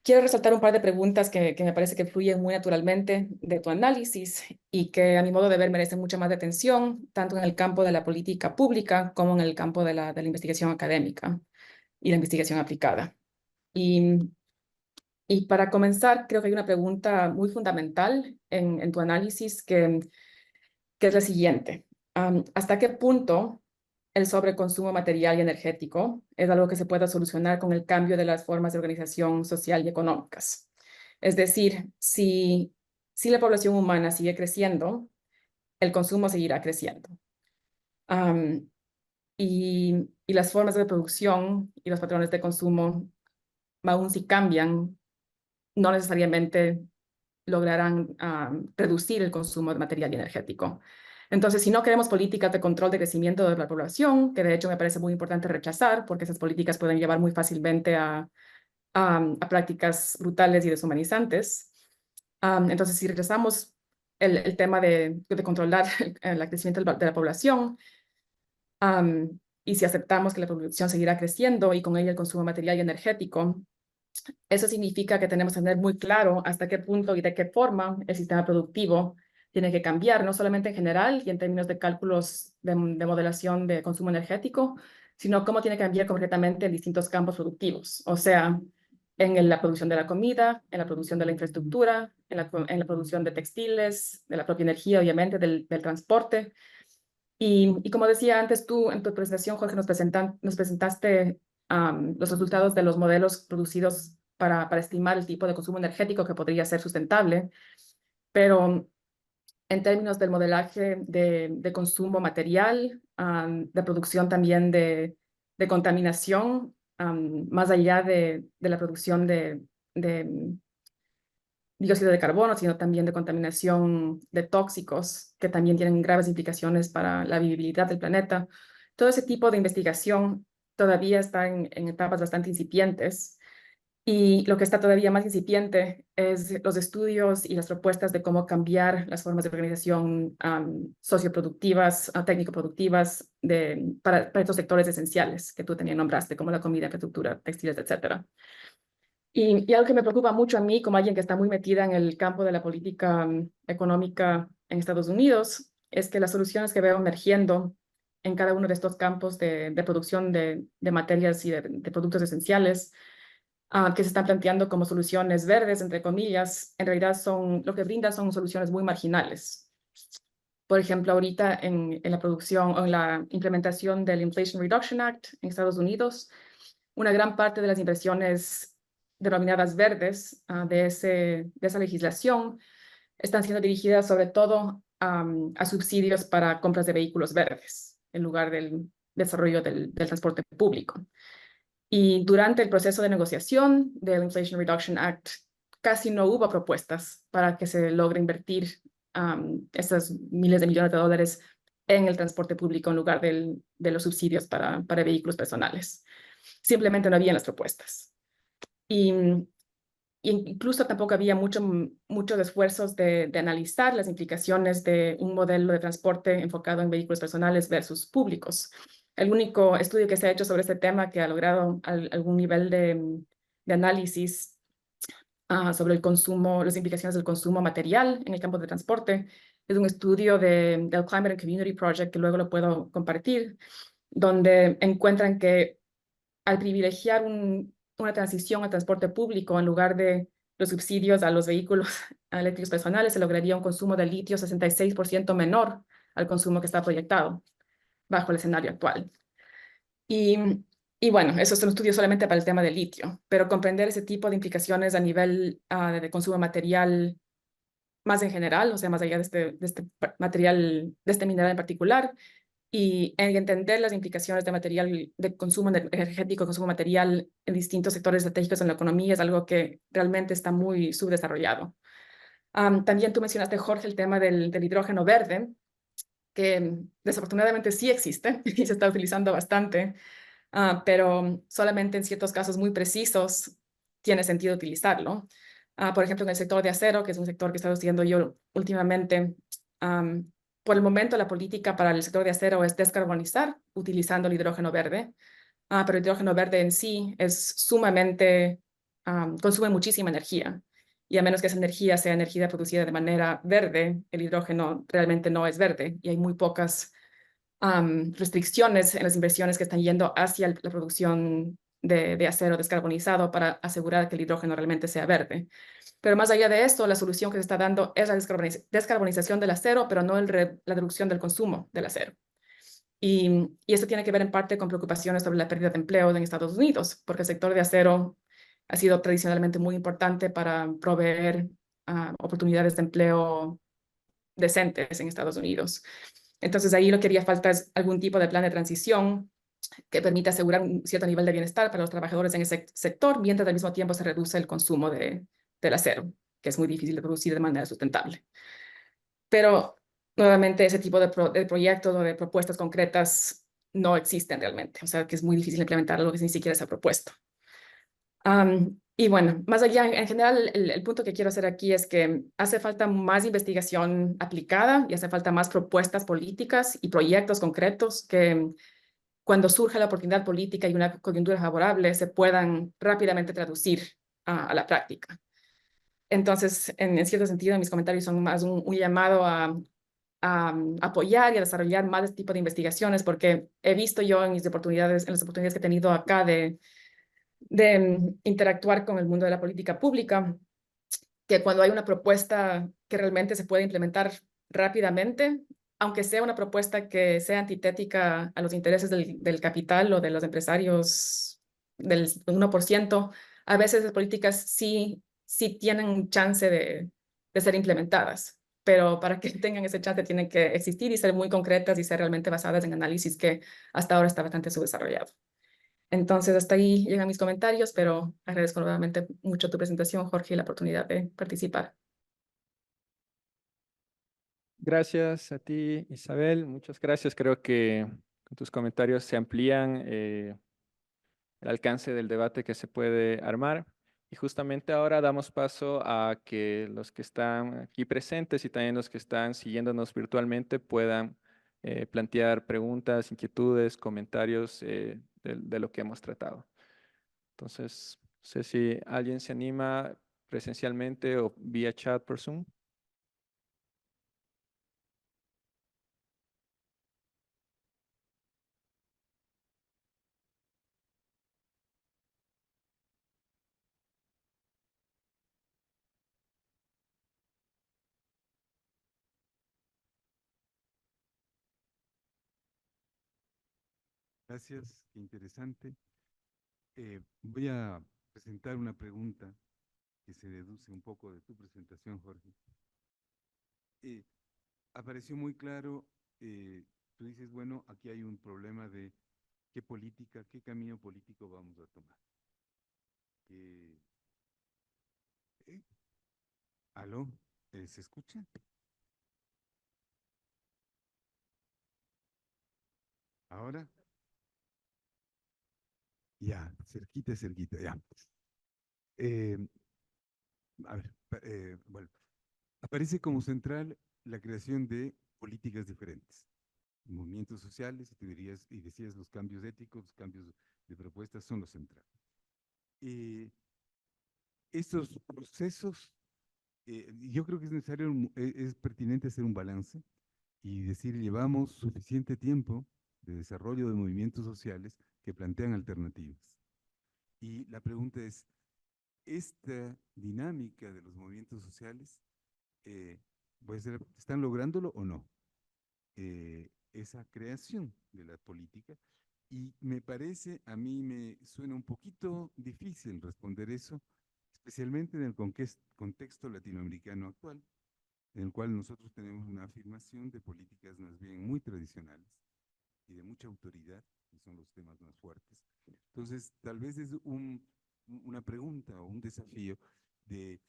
quiero resaltar un par de preguntas que me parece que fluyen muy naturalmente de tu análisis y que a mi modo de ver merecen mucha más atención, tanto en el campo de la política pública como en el campo de la investigación académica y la investigación aplicada. Y para comenzar, creo que hay una pregunta muy fundamental en tu análisis que es la siguiente. ¿Hasta qué punto el sobreconsumo material y energético es algo que se pueda solucionar con el cambio de las formas de organización social y económicas? Es decir, si la población humana sigue creciendo, el consumo seguirá creciendo. Y las formas de producción y los patrones de consumo, aún si cambian, no necesariamente lograrán reducir el consumo de material y energético. Entonces, si no queremos políticas de control de crecimiento de la población, que de hecho me parece muy importante rechazar, porque esas políticas pueden llevar muy fácilmente a prácticas brutales y deshumanizantes, Entonces, si regresamos el tema de controlar el crecimiento de la población, y si aceptamos que la producción seguirá creciendo y con ella el consumo material y energético, eso significa que tenemos que tener muy claro hasta qué punto y de qué forma el sistema productivo tiene que cambiar, no solamente en general y en términos de cálculos de modelación de consumo energético, sino cómo tiene que cambiar concretamente en distintos campos productivos, o sea, en la producción de la comida, en la producción de la infraestructura, en la producción de textiles, de la propia energía, obviamente, del transporte. Y como decía antes tú en tu presentación, Jorge, nos presentaste los resultados de los modelos producidos para estimar el tipo de consumo energético que podría ser sustentable, pero en términos del modelaje de consumo material, de producción también de contaminación, más allá de la producción de dióxido de carbono, sino también de contaminación de tóxicos que también tienen graves implicaciones para la vivibilidad del planeta. Todo ese tipo de investigación todavía está en etapas bastante incipientes, y lo que está todavía más incipiente es los estudios y las propuestas de cómo cambiar las formas de organización socioproductivas, técnico-productivas para estos sectores esenciales que tú también nombraste, como la comida, infraestructura, textiles, etcétera. Y algo que me preocupa mucho a mí, como alguien que está muy metida en el campo de la política económica en Estados Unidos, es que las soluciones que veo emergiendo en cada uno de estos campos de producción de materias y de productos esenciales, que se están planteando como soluciones verdes, entre comillas, en realidad lo que brindan son soluciones muy marginales. Por ejemplo, ahorita en la producción o en la implementación del Inflation Reduction Act en Estados Unidos, una gran parte de las inversiones denominadas verdes de esa legislación están siendo dirigidas sobre todo a subsidios para compras de vehículos verdes, en lugar del desarrollo del transporte público. Y durante el proceso de negociación del Inflation Reduction Act, casi no hubo propuestas para que se logre invertir esos miles de millones de dólares en el transporte público en lugar de los subsidios para vehículos personales. Simplemente no habían las propuestas. Y incluso tampoco había muchos esfuerzos de analizar las implicaciones de un modelo de transporte enfocado en vehículos personales versus públicos. El único estudio que se ha hecho sobre este tema que ha logrado algún nivel de análisis sobre el consumo, las implicaciones del consumo material en el campo de transporte, es un estudio del Climate and Community Project, que luego lo puedo compartir, donde encuentran que al privilegiar una transición al transporte público en lugar de los subsidios a los vehículos eléctricos personales, se lograría un consumo de litio 66% menor al consumo que está proyectado bajo el escenario actual. Y bueno, eso es un estudio solamente para el tema del litio, pero comprender ese tipo de implicaciones a nivel de consumo material más en general, o sea, más allá de este material, de este mineral en particular, y entender las implicaciones de material de consumo energético, consumo material en distintos sectores estratégicos en la economía es algo que realmente está muy subdesarrollado. También tú mencionaste, Jorge, el tema del hidrógeno verde, que desafortunadamente sí existe y se está utilizando bastante, pero solamente en ciertos casos muy precisos tiene sentido utilizarlo. Por ejemplo, en el sector de acero, que es un sector que he estado siguiendo yo últimamente, por el momento la política para el sector de acero es descarbonizar utilizando el hidrógeno verde, pero el hidrógeno verde en sí es sumamente, consume muchísima energía. Y a menos que esa energía sea energía producida de manera verde, el hidrógeno realmente no es verde y hay muy pocas restricciones en las inversiones que están yendo hacia la producción de acero descarbonizado para asegurar que el hidrógeno realmente sea verde. Pero más allá de esto, la solución que se está dando es la descarbonización del acero, pero no la reducción del consumo del acero. Y esto tiene que ver en parte con preocupaciones sobre la pérdida de empleo en Estados Unidos, porque el sector de acero ha sido tradicionalmente muy importante para proveer oportunidades de empleo decentes en Estados Unidos. Entonces ahí lo que haría falta es algún tipo de plan de transición que permita asegurar un cierto nivel de bienestar para los trabajadores en ese sector, mientras al mismo tiempo se reduce el consumo del acero, que es muy difícil de producir de manera sustentable. Pero nuevamente ese tipo de proyectos o de propuestas concretas no existen realmente, o sea que es muy difícil implementar algo que ni siquiera se ha propuesto. Y bueno, más allá, en general, el punto que quiero hacer aquí es que hace falta más investigación aplicada y hace falta más propuestas políticas y proyectos concretos que cuando surja la oportunidad política y una coyuntura favorable se puedan rápidamente traducir a la práctica. Entonces, en cierto sentido, mis comentarios son más un llamado a apoyar y a desarrollar más de este tipo de investigaciones, porque he visto yo en mis oportunidades, en las oportunidades que he tenido acá de interactuar con el mundo de la política pública, que cuando hay una propuesta que realmente se puede implementar rápidamente, aunque sea una propuesta que sea antitética a los intereses del capital o de los empresarios del 1%, a veces las políticas sí tienen chance de ser implementadas, pero para que tengan ese chance tienen que existir y ser muy concretas y ser realmente basadas en análisis que hasta ahora está bastante subdesarrollado. Entonces, hasta ahí llegan mis comentarios, pero agradezco nuevamente mucho tu presentación, Jorge, y la oportunidad de participar. Gracias a ti, Isabel. Muchas gracias. Creo que con tus comentarios se amplían el alcance del debate que se puede armar. Y justamente ahora damos paso a que los que están aquí presentes y también los que están siguiéndonos virtualmente puedan plantear preguntas, inquietudes, comentarios de lo que hemos tratado. Entonces, no sé si alguien se anima presencialmente o vía chat por Zoom. Gracias, qué interesante. Voy a presentar una pregunta que se deduce un poco de tu presentación, Jorge. Apareció muy claro, tú dices, bueno, aquí hay un problema de qué política, qué camino político vamos a tomar. Eh, eh, ¿Aló? ¿Se escucha? ¿Ahora? Ya, cerquita, cerquita, ya. Eh, a ver, bueno, aparece como central la creación de políticas diferentes, movimientos sociales, y decías los cambios éticos, los cambios de propuestas son los centrales. Estos procesos, yo creo que es necesario, es pertinente hacer un balance y decir, llevamos suficiente tiempo de desarrollo de movimientos sociales que plantean alternativas. Y la pregunta es, ¿esta dinámica de los movimientos sociales están lográndolo o no? Esa creación de la política. Y me parece, a mí me suena un poquito difícil responder eso, especialmente en el contexto latinoamericano actual, en el cual nosotros tenemos una afirmación de políticas más bien muy tradicionales y de mucha autoridad, que son los temas más fuertes. Entonces, tal vez es una pregunta o un desafío de,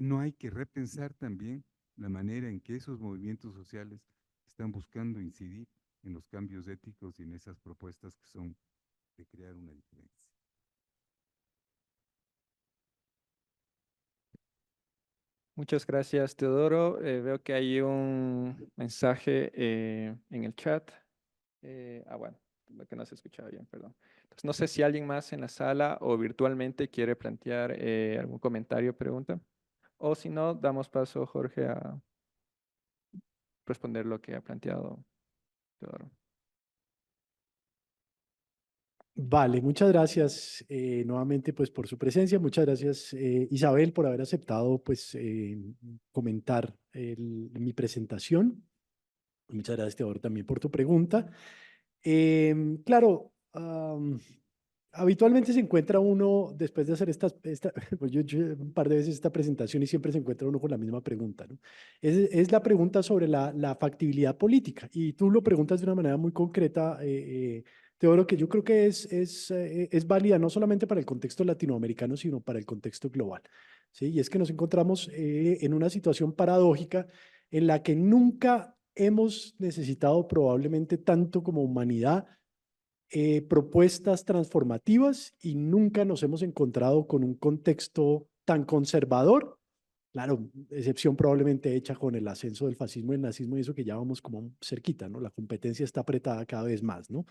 ¿no hay que repensar también la manera en que esos movimientos sociales están buscando incidir en los cambios éticos y en esas propuestas que son de crear una diferencia? Muchas gracias, Teodoro. Veo que hay un mensaje en el chat. Bueno, lo que no se escuchaba bien, perdón. Entonces, no sé si alguien más en la sala o virtualmente quiere plantear algún comentario o pregunta. O si no, damos paso, Jorge, a responder lo que ha planteado Teodoro. Vale, muchas gracias nuevamente pues por su presencia. Muchas gracias Isabel por haber aceptado pues comentar mi presentación. Muchas gracias Teodoro también por tu pregunta. Claro, habitualmente se encuentra uno después de hacer pues yo un par de veces esta presentación y siempre se encuentra uno con la misma pregunta, ¿no? Es la pregunta sobre la factibilidad política y tú lo preguntas de una manera muy concreta, Teodoro, que yo creo que es válida no solamente para el contexto latinoamericano, sino para el contexto global, ¿sí? Y es que nos encontramos en una situación paradójica en la que nunca hemos necesitado probablemente tanto como humanidad propuestas transformativas y nunca nos hemos encontrado con un contexto tan conservador. Claro, excepción probablemente hecha con el ascenso del fascismo y el nazismo y eso que ya vamos como cerquita, ¿no? La competencia está apretada cada vez más, ¿no?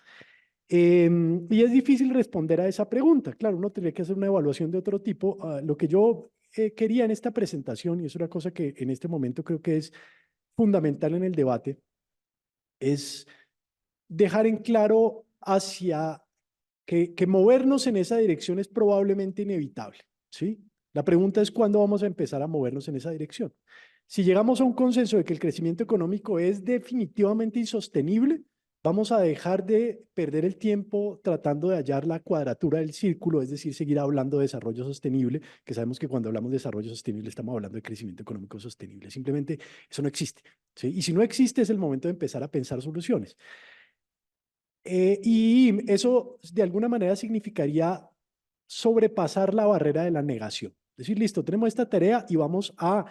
Y es difícil responder a esa pregunta. Claro, uno tendría que hacer una evaluación de otro tipo. Lo que yo quería en esta presentación, y es una cosa que en este momento creo que es fundamental en el debate, es dejar en claro hacia que movernos en esa dirección es probablemente inevitable, ¿sí? La pregunta es cuándo vamos a empezar a movernos en esa dirección. Si llegamos a un consenso de que el crecimiento económico es definitivamente insostenible, vamos a dejar de perder el tiempo tratando de hallar la cuadratura del círculo, es decir, seguir hablando de desarrollo sostenible, que sabemos que cuando hablamos de desarrollo sostenible estamos hablando de crecimiento económico sostenible. Simplemente eso no existe, ¿sí? Y si no existe es el momento de empezar a pensar soluciones. Y eso de alguna manera significaría sobrepasar la barrera de la negación. Es decir, listo, tenemos esta tarea y vamos a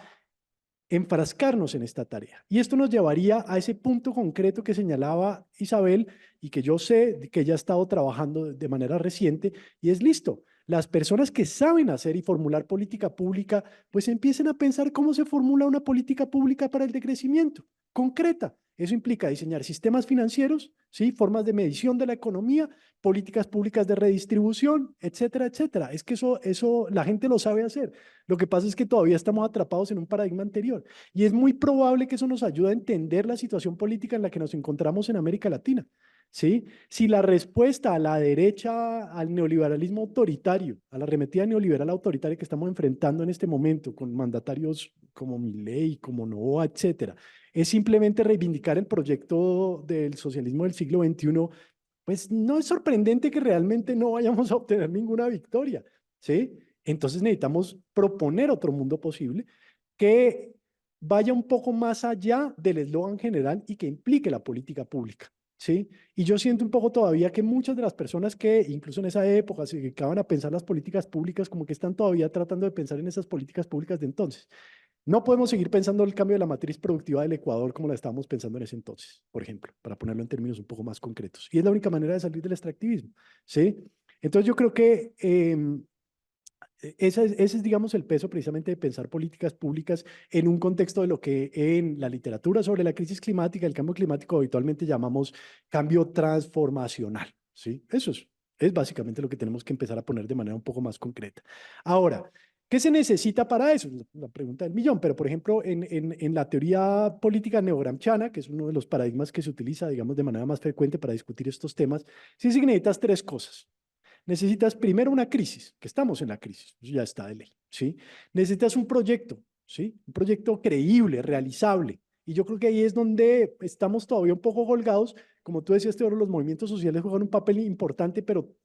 enfrascarnos en esta tarea. Y esto nos llevaría a ese punto concreto que señalaba Isabel y que yo sé que ella ha estado trabajando de manera reciente, y es listo. Las personas que saben hacer y formular política pública, pues empiecen a pensar cómo se formula una política pública para el decrecimiento concreta. Eso implica diseñar sistemas financieros, ¿sí? Formas de medición de la economía, políticas públicas de redistribución, etcétera, etcétera. Es que eso la gente lo sabe hacer. Lo que pasa es que todavía estamos atrapados en un paradigma anterior y es muy probable que eso nos ayude a entender la situación política en la que nos encontramos en América Latina. ¿Sí? Si la respuesta a la derecha, al neoliberalismo autoritario, a la arremetida neoliberal autoritaria que estamos enfrentando en este momento con mandatarios como Milei, como Noboa, etcétera, es simplemente reivindicar el proyecto del socialismo del siglo XXI, pues no es sorprendente que realmente no vayamos a obtener ninguna victoria, ¿sí? Entonces necesitamos proponer otro mundo posible que vaya un poco más allá del eslogan general y que implique la política pública, ¿sí? Y yo siento un poco todavía que muchas de las personas que incluso en esa época se dedicaban a pensar las políticas públicas como que están todavía tratando de pensar en esas políticas públicas de entonces. No podemos seguir pensando el cambio de la matriz productiva del Ecuador como la estábamos pensando en ese entonces, por ejemplo, para ponerlo en términos un poco más concretos. Y es la única manera de salir del extractivismo, ¿sí? Entonces yo creo que ese es, digamos, el peso precisamente de pensar políticas públicas en un contexto de lo que en la literatura sobre la crisis climática, el cambio climático, habitualmente llamamos cambio transformacional, ¿sí? Eso es básicamente lo que tenemos que empezar a poner de manera un poco más concreta. Ahora, ¿qué se necesita para eso? La pregunta del millón, pero por ejemplo, en la teoría política neogramsciana, que es uno de los paradigmas que se utiliza, digamos, de manera más frecuente para discutir estos temas, sí necesitas tres cosas. Necesitas primero una crisis, que estamos en la crisis, eso ya está de ley, ¿sí? Necesitas un proyecto, ¿sí? Un proyecto creíble, realizable. Y yo creo que ahí es donde estamos todavía un poco holgados. Como tú decías, Teodoro, los movimientos sociales juegan un papel importante, pero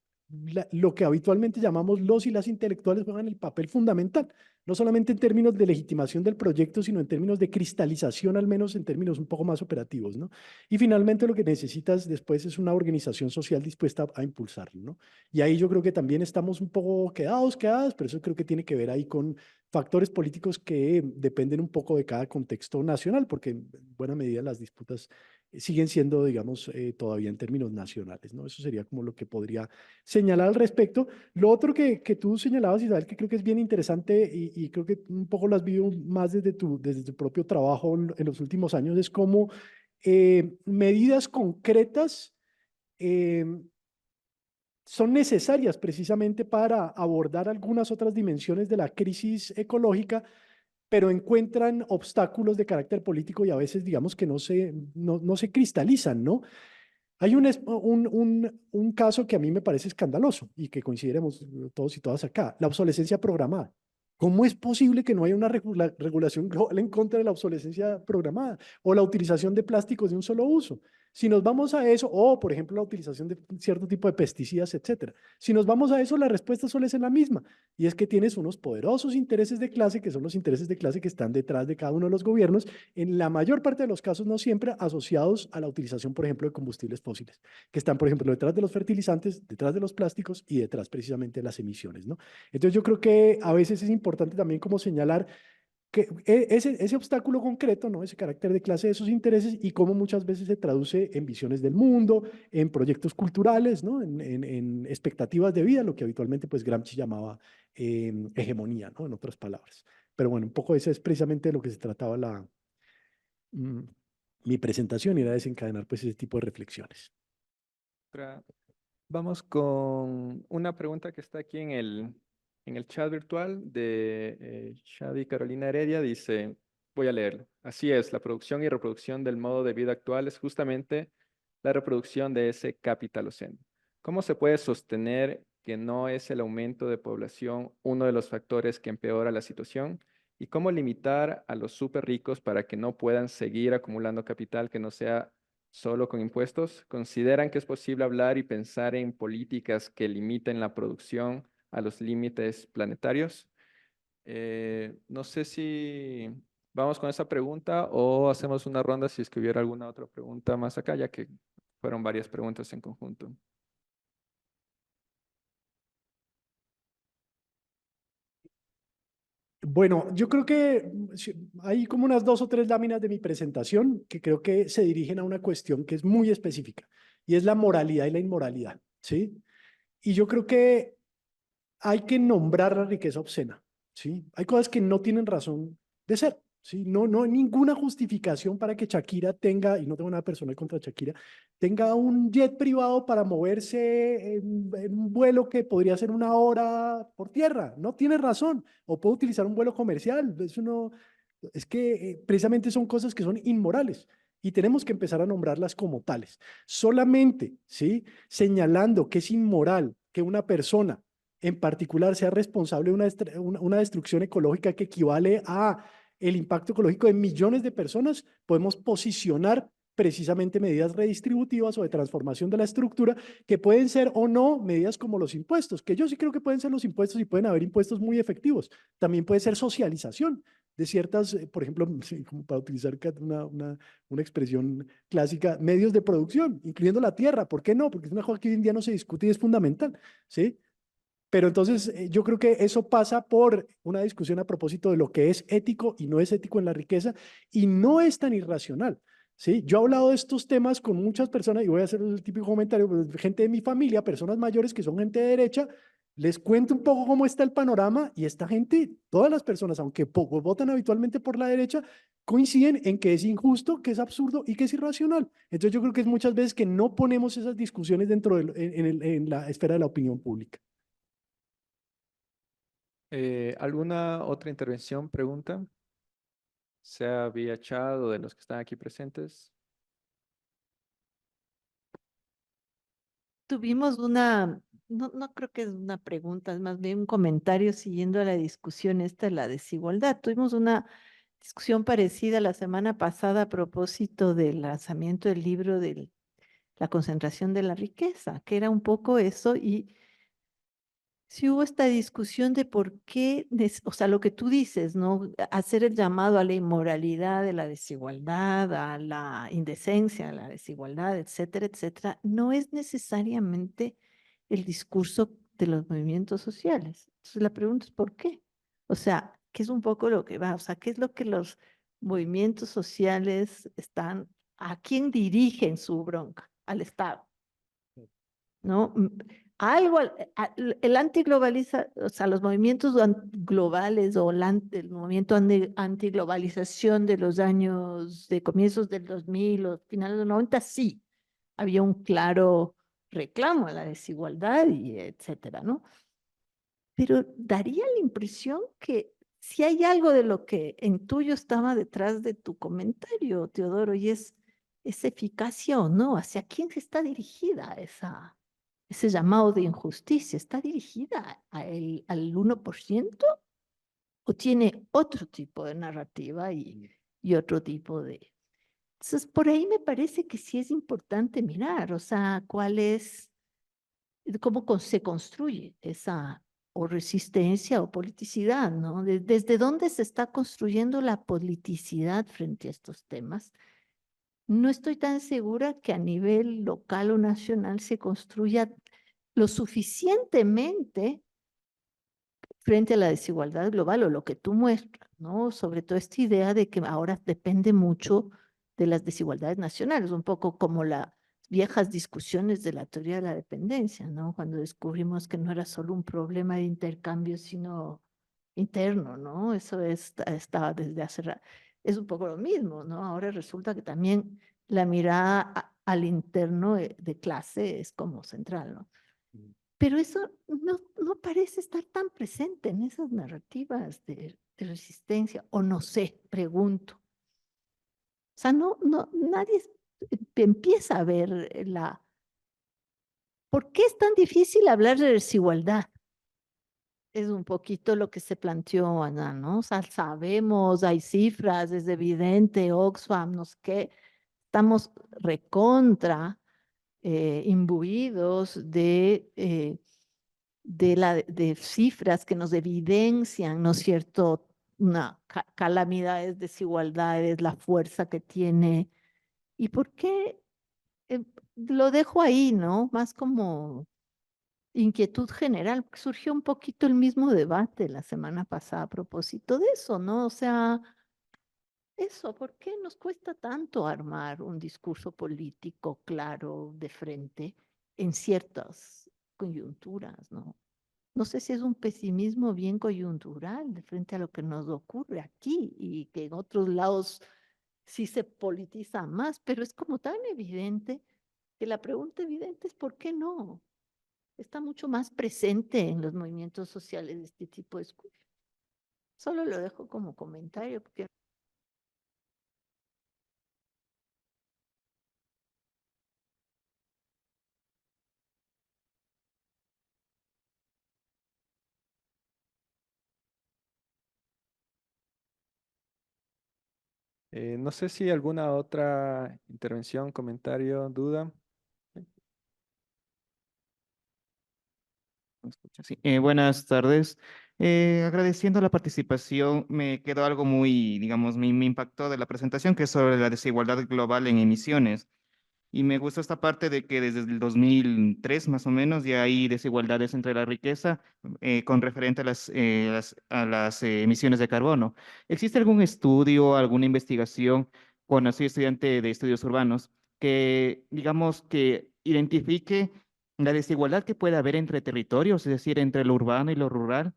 lo que habitualmente llamamos los y las intelectuales juegan el papel fundamental, no solamente en términos de legitimación del proyecto, sino en términos de cristalización, al menos en términos un poco más operativos, ¿no? Y finalmente lo que necesitas después es una organización social dispuesta a impulsarlo, ¿no? Y ahí yo creo que también estamos un poco quedadas, pero eso creo que tiene que ver ahí con factores políticos que dependen un poco de cada contexto nacional, porque en buena medida las disputas siguen siendo, digamos, todavía en términos nacionales, ¿no? Eso sería como lo que podría señalar al respecto. Lo otro que tú señalabas, Isabel, que creo que es bien interesante y creo que un poco lo has vivido más desde tu propio trabajo en los últimos años, es cómo medidas concretas son necesarias precisamente para abordar algunas otras dimensiones de la crisis ecológica, pero encuentran obstáculos de carácter político y a veces digamos que no se cristalizan, ¿no? Hay un caso que a mí me parece escandaloso y que coincidiremos todos y todas acá, la obsolescencia programada. ¿Cómo es posible que no haya una regulación global en contra de la obsolescencia programada o la utilización de plásticos de un solo uso? Si nos vamos a eso, o por ejemplo la utilización de cierto tipo de pesticidas, etcétera. Si nos vamos a eso, la respuesta suele ser la misma, y es que tienes unos poderosos intereses de clase, que son los intereses de clase que están detrás de cada uno de los gobiernos, en la mayor parte de los casos, no siempre asociados a la utilización, por ejemplo, de combustibles fósiles, que están, por ejemplo, detrás de los fertilizantes, detrás de los plásticos y detrás precisamente de las emisiones, ¿no? Entonces yo creo que a veces es importante también como señalar ese obstáculo concreto, ¿no? Ese carácter de clase de esos intereses y cómo muchas veces se traduce en visiones del mundo, en proyectos culturales, ¿no? En expectativas de vida, lo que habitualmente pues Gramsci llamaba hegemonía, ¿no? En otras palabras. Pero bueno, un poco eso es precisamente de lo que se trataba mi presentación, era desencadenar pues ese tipo de reflexiones. Vamos con una pregunta que está aquí en el chat virtual de Shadi Carolina Heredia. Dice, voy a leerlo. Así es, la producción y reproducción del modo de vida actual es justamente la reproducción de ese capitaloceno. ¿Cómo se puede sostener que no es el aumento de población uno de los factores que empeora la situación? ¿Y cómo limitar a los súper ricos para que no puedan seguir acumulando capital que no sea solo con impuestos? ¿Consideran que es posible hablar y pensar en políticas que limiten la producción a los límites planetarios? No sé si vamos con esa pregunta o hacemos una ronda si es que hubiera alguna otra pregunta más acá, ya que fueron varias preguntas en conjunto. Bueno, yo creo que hay como unas 2 o 3 láminas de mi presentación que creo que se dirigen a una cuestión que es muy específica y es la moralidad y la inmoralidad, ¿sí? Y yo creo que hay que nombrar la riqueza obscena, ¿sí? Hay cosas que no tienen razón de ser, ¿sí? No hay ninguna justificación para que Shakira tenga, y no tengo nada personal contra Shakira, tenga un jet privado para moverse en un vuelo que podría ser 1 hora por tierra. No tiene razón. O puede utilizar un vuelo comercial. Eso no, es que precisamente son cosas que son inmorales. Y tenemos que empezar a nombrarlas como tales. Solamente, ¿sí? Señalando que es inmoral que una persona en particular sea responsable de una destrucción ecológica que equivale a el impacto ecológico de millones de personas, podemos posicionar precisamente medidas redistributivas o de transformación de la estructura que pueden ser o no medidas como los impuestos, que yo sí creo que pueden ser los impuestos y pueden haber impuestos muy efectivos. También puede ser socialización de ciertas, por ejemplo, como para utilizar una expresión clásica, medios de producción, incluyendo la tierra. ¿Por qué no? Porque es una cosa que hoy en día no se discute y es fundamental, ¿sí? Pero entonces yo creo que eso pasa por una discusión a propósito de lo que es ético y no es ético en la riqueza y no es tan irracional, ¿sí? Yo he hablado de estos temas con muchas personas y voy a hacer el típico comentario, pues, gente de mi familia, personas mayores que son gente de derecha, les cuento un poco cómo está el panorama y esta gente, todas las personas, aunque poco votan habitualmente por la derecha, coinciden en que es injusto, que es absurdo y que es irracional. Entonces yo creo que es muchas veces que no ponemos esas discusiones dentro en la esfera de la opinión pública. ¿Alguna otra intervención, pregunta? Sea vía chat o de los que están aquí presentes. Tuvimos no creo que es una pregunta, es más bien un comentario siguiendo a la discusión esta de la desigualdad. Tuvimos una discusión parecida la semana pasada a propósito del lanzamiento del libro de la concentración de la riqueza, que era un poco eso, y sí hubo esta discusión de por qué, o sea, lo que tú dices, ¿no? Hacer el llamado a la inmoralidad de la desigualdad, a la indecencia, a la desigualdad, etcétera, etcétera, no es necesariamente el discurso de los movimientos sociales. Entonces la pregunta es ¿por qué? O sea, ¿qué es un poco lo que va? O sea, ¿qué es lo que los movimientos sociales a quién dirigen su bronca? Al Estado, ¿no? Algo, el antiglobaliza, o sea, los movimientos globales o el movimiento antiglobalización de los años, de comienzos del 2000 o finales de los 90, sí, había un claro reclamo a la desigualdad y etcétera, ¿no? Pero daría la impresión que si hay algo de lo que en tuyo estaba detrás de tu comentario, Teodoro, y es eficacia o no, ¿hacia quién se está dirigida ese llamado de injusticia? ¿Está dirigida al 1% o tiene otro tipo de narrativa y otro tipo de... Entonces, por ahí me parece que sí es importante mirar, o sea, cómo se construye esa o resistencia o politicidad, ¿no? Desde dónde se está construyendo la politicidad frente a estos temas. No estoy tan segura que a nivel local o nacional se construya lo suficientemente frente a la desigualdad global o lo que tú muestras, ¿no? Sobre todo esta idea de que ahora depende mucho de las desigualdades nacionales, un poco como las viejas discusiones de la teoría de la dependencia, ¿no? Cuando descubrimos que no era solo un problema de intercambio, sino interno, ¿no? Eso estaba desde hace rato. Es un poco lo mismo, ¿no? Ahora resulta que también la mirada al interno de clase es como central, ¿no? Pero eso no parece estar tan presente en esas narrativas de resistencia, o no sé, pregunto. O sea, nadie empieza a ver ¿por qué es tan difícil hablar de desigualdad? Es un poquito lo que se planteó, Ana, ¿no? O sea, sabemos, hay cifras, es evidente, Oxfam, no sé qué, estamos recontra imbuidos de cifras que nos evidencian, ¿no es cierto?, una calamidades, desigualdades, la fuerza que tiene. ¿Y por qué? Lo dejo ahí, ¿no? Más como inquietud general, porque surgió un poquito el mismo debate la semana pasada a propósito de eso, ¿no? O sea, eso, ¿por qué nos cuesta tanto armar un discurso político claro de frente en ciertas coyunturas, ¿no? No sé si es un pesimismo bien coyuntural de frente a lo que nos ocurre aquí y que en otros lados sí se politiza más, pero es como tan evidente que la pregunta evidente es ¿por qué no? Está mucho más presente en los movimientos sociales de este tipo de discursos. Solo lo dejo como comentario porque No sé si alguna otra intervención, comentario, duda. ¿Me escucha? Sí. Buenas tardes. Agradeciendo la participación, me quedó algo muy, digamos, me impactó de la presentación, que es sobre la desigualdad global en emisiones. Y me gustó esta parte de que desde el 2003 más o menos ya hay desigualdades entre la riqueza con referente a las emisiones de carbono. ¿Existe algún estudio, alguna investigación, cuando soy estudiante de estudios urbanos, que digamos que identifique la desigualdad que puede haber entre territorios, es decir, entre lo urbano y lo rural?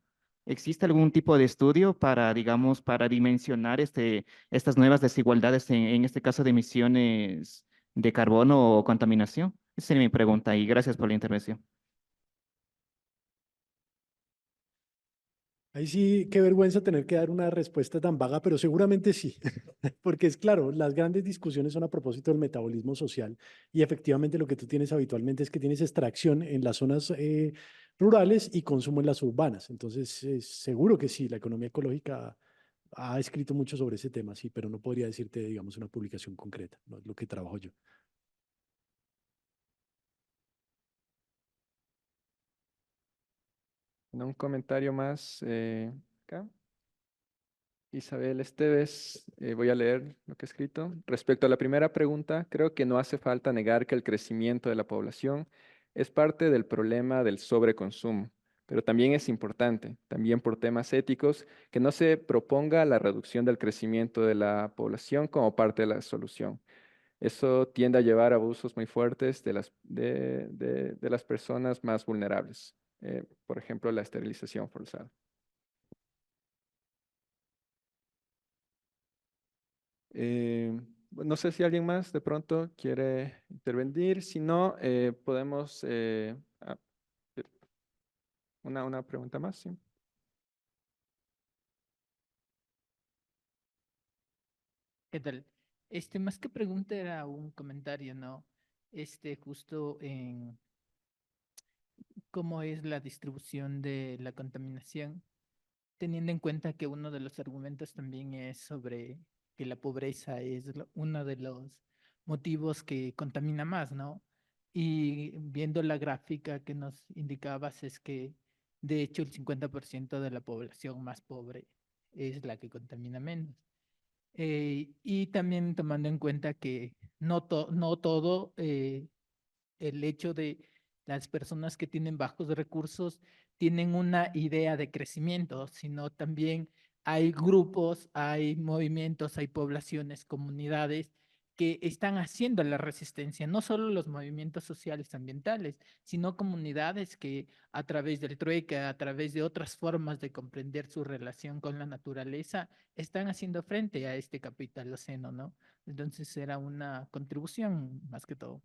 ¿Existe algún tipo de estudio para, digamos, para dimensionar estas nuevas desigualdades en este caso de emisiones de carbono o contaminación? Esa sería mi pregunta y gracias por la intervención. Ahí sí, qué vergüenza tener que dar una respuesta tan vaga, pero seguramente sí, porque es claro, las grandes discusiones son a propósito del metabolismo social y efectivamente lo que tú tienes habitualmente es que tienes extracción en las zonas rurales y consumo en las urbanas. Entonces, seguro que sí, la economía ecológica ha escrito mucho sobre ese tema, sí, pero no podría decirte, digamos, una publicación concreta, no es lo que trabajo yo. Bueno, un comentario más acá. Isabel Esteves, voy a leer lo que he escrito. Respecto a la primera pregunta, creo que no hace falta negar que el crecimiento de la población es parte del problema del sobreconsumo, pero también es importante, también por temas éticos, que no se proponga la reducción del crecimiento de la población como parte de la solución. Eso tiende a llevar a abusos muy fuertes de las personas más vulnerables, por ejemplo, la esterilización forzada. No sé si alguien más de pronto quiere intervenir. Si no, podemos... una pregunta más, sí. ¿Qué tal? Más que pregunta era un comentario, ¿no? Justo en cómo es la distribución de la contaminación, teniendo en cuenta que uno de los argumentos también es sobre que la pobreza es uno de los motivos que contamina más, ¿no? Y viendo la gráfica que nos indicabas es que de hecho el 50% de la población más pobre es la que contamina menos. Y también tomando en cuenta que no todo el hecho de las personas que tienen bajos recursos tienen una idea de crecimiento, sino también hay grupos, hay movimientos, hay poblaciones, comunidades que están haciendo la resistencia, no solo los movimientos sociales ambientales, sino comunidades que a través del trueque, a través de otras formas de comprender su relación con la naturaleza, están haciendo frente a este capitaloceno, ¿no? Entonces era una contribución más que todo.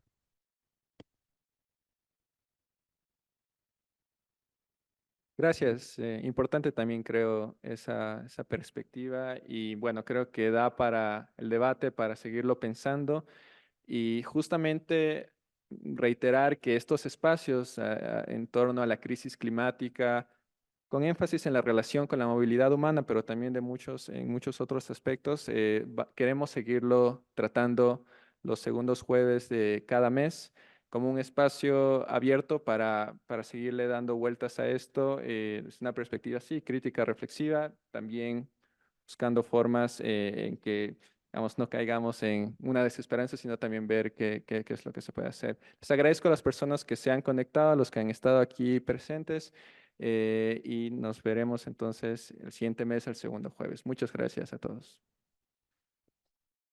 Gracias. Importante también creo esa perspectiva y bueno, creo que da para el debate, para seguirlo pensando y justamente reiterar que estos espacios en torno a la crisis climática, con énfasis en la relación con la movilidad humana, pero también en muchos otros aspectos, queremos seguirlo tratando los segundos jueves de cada mes como un espacio abierto para seguirle dando vueltas a esto. Es una perspectiva, sí, crítica, reflexiva, también buscando formas en que digamos, no caigamos en una desesperanza, sino también ver qué es lo que se puede hacer. Les agradezco a las personas que se han conectado, a los que han estado aquí presentes, y nos veremos entonces el siguiente mes, el segundo jueves. Muchas gracias a todos.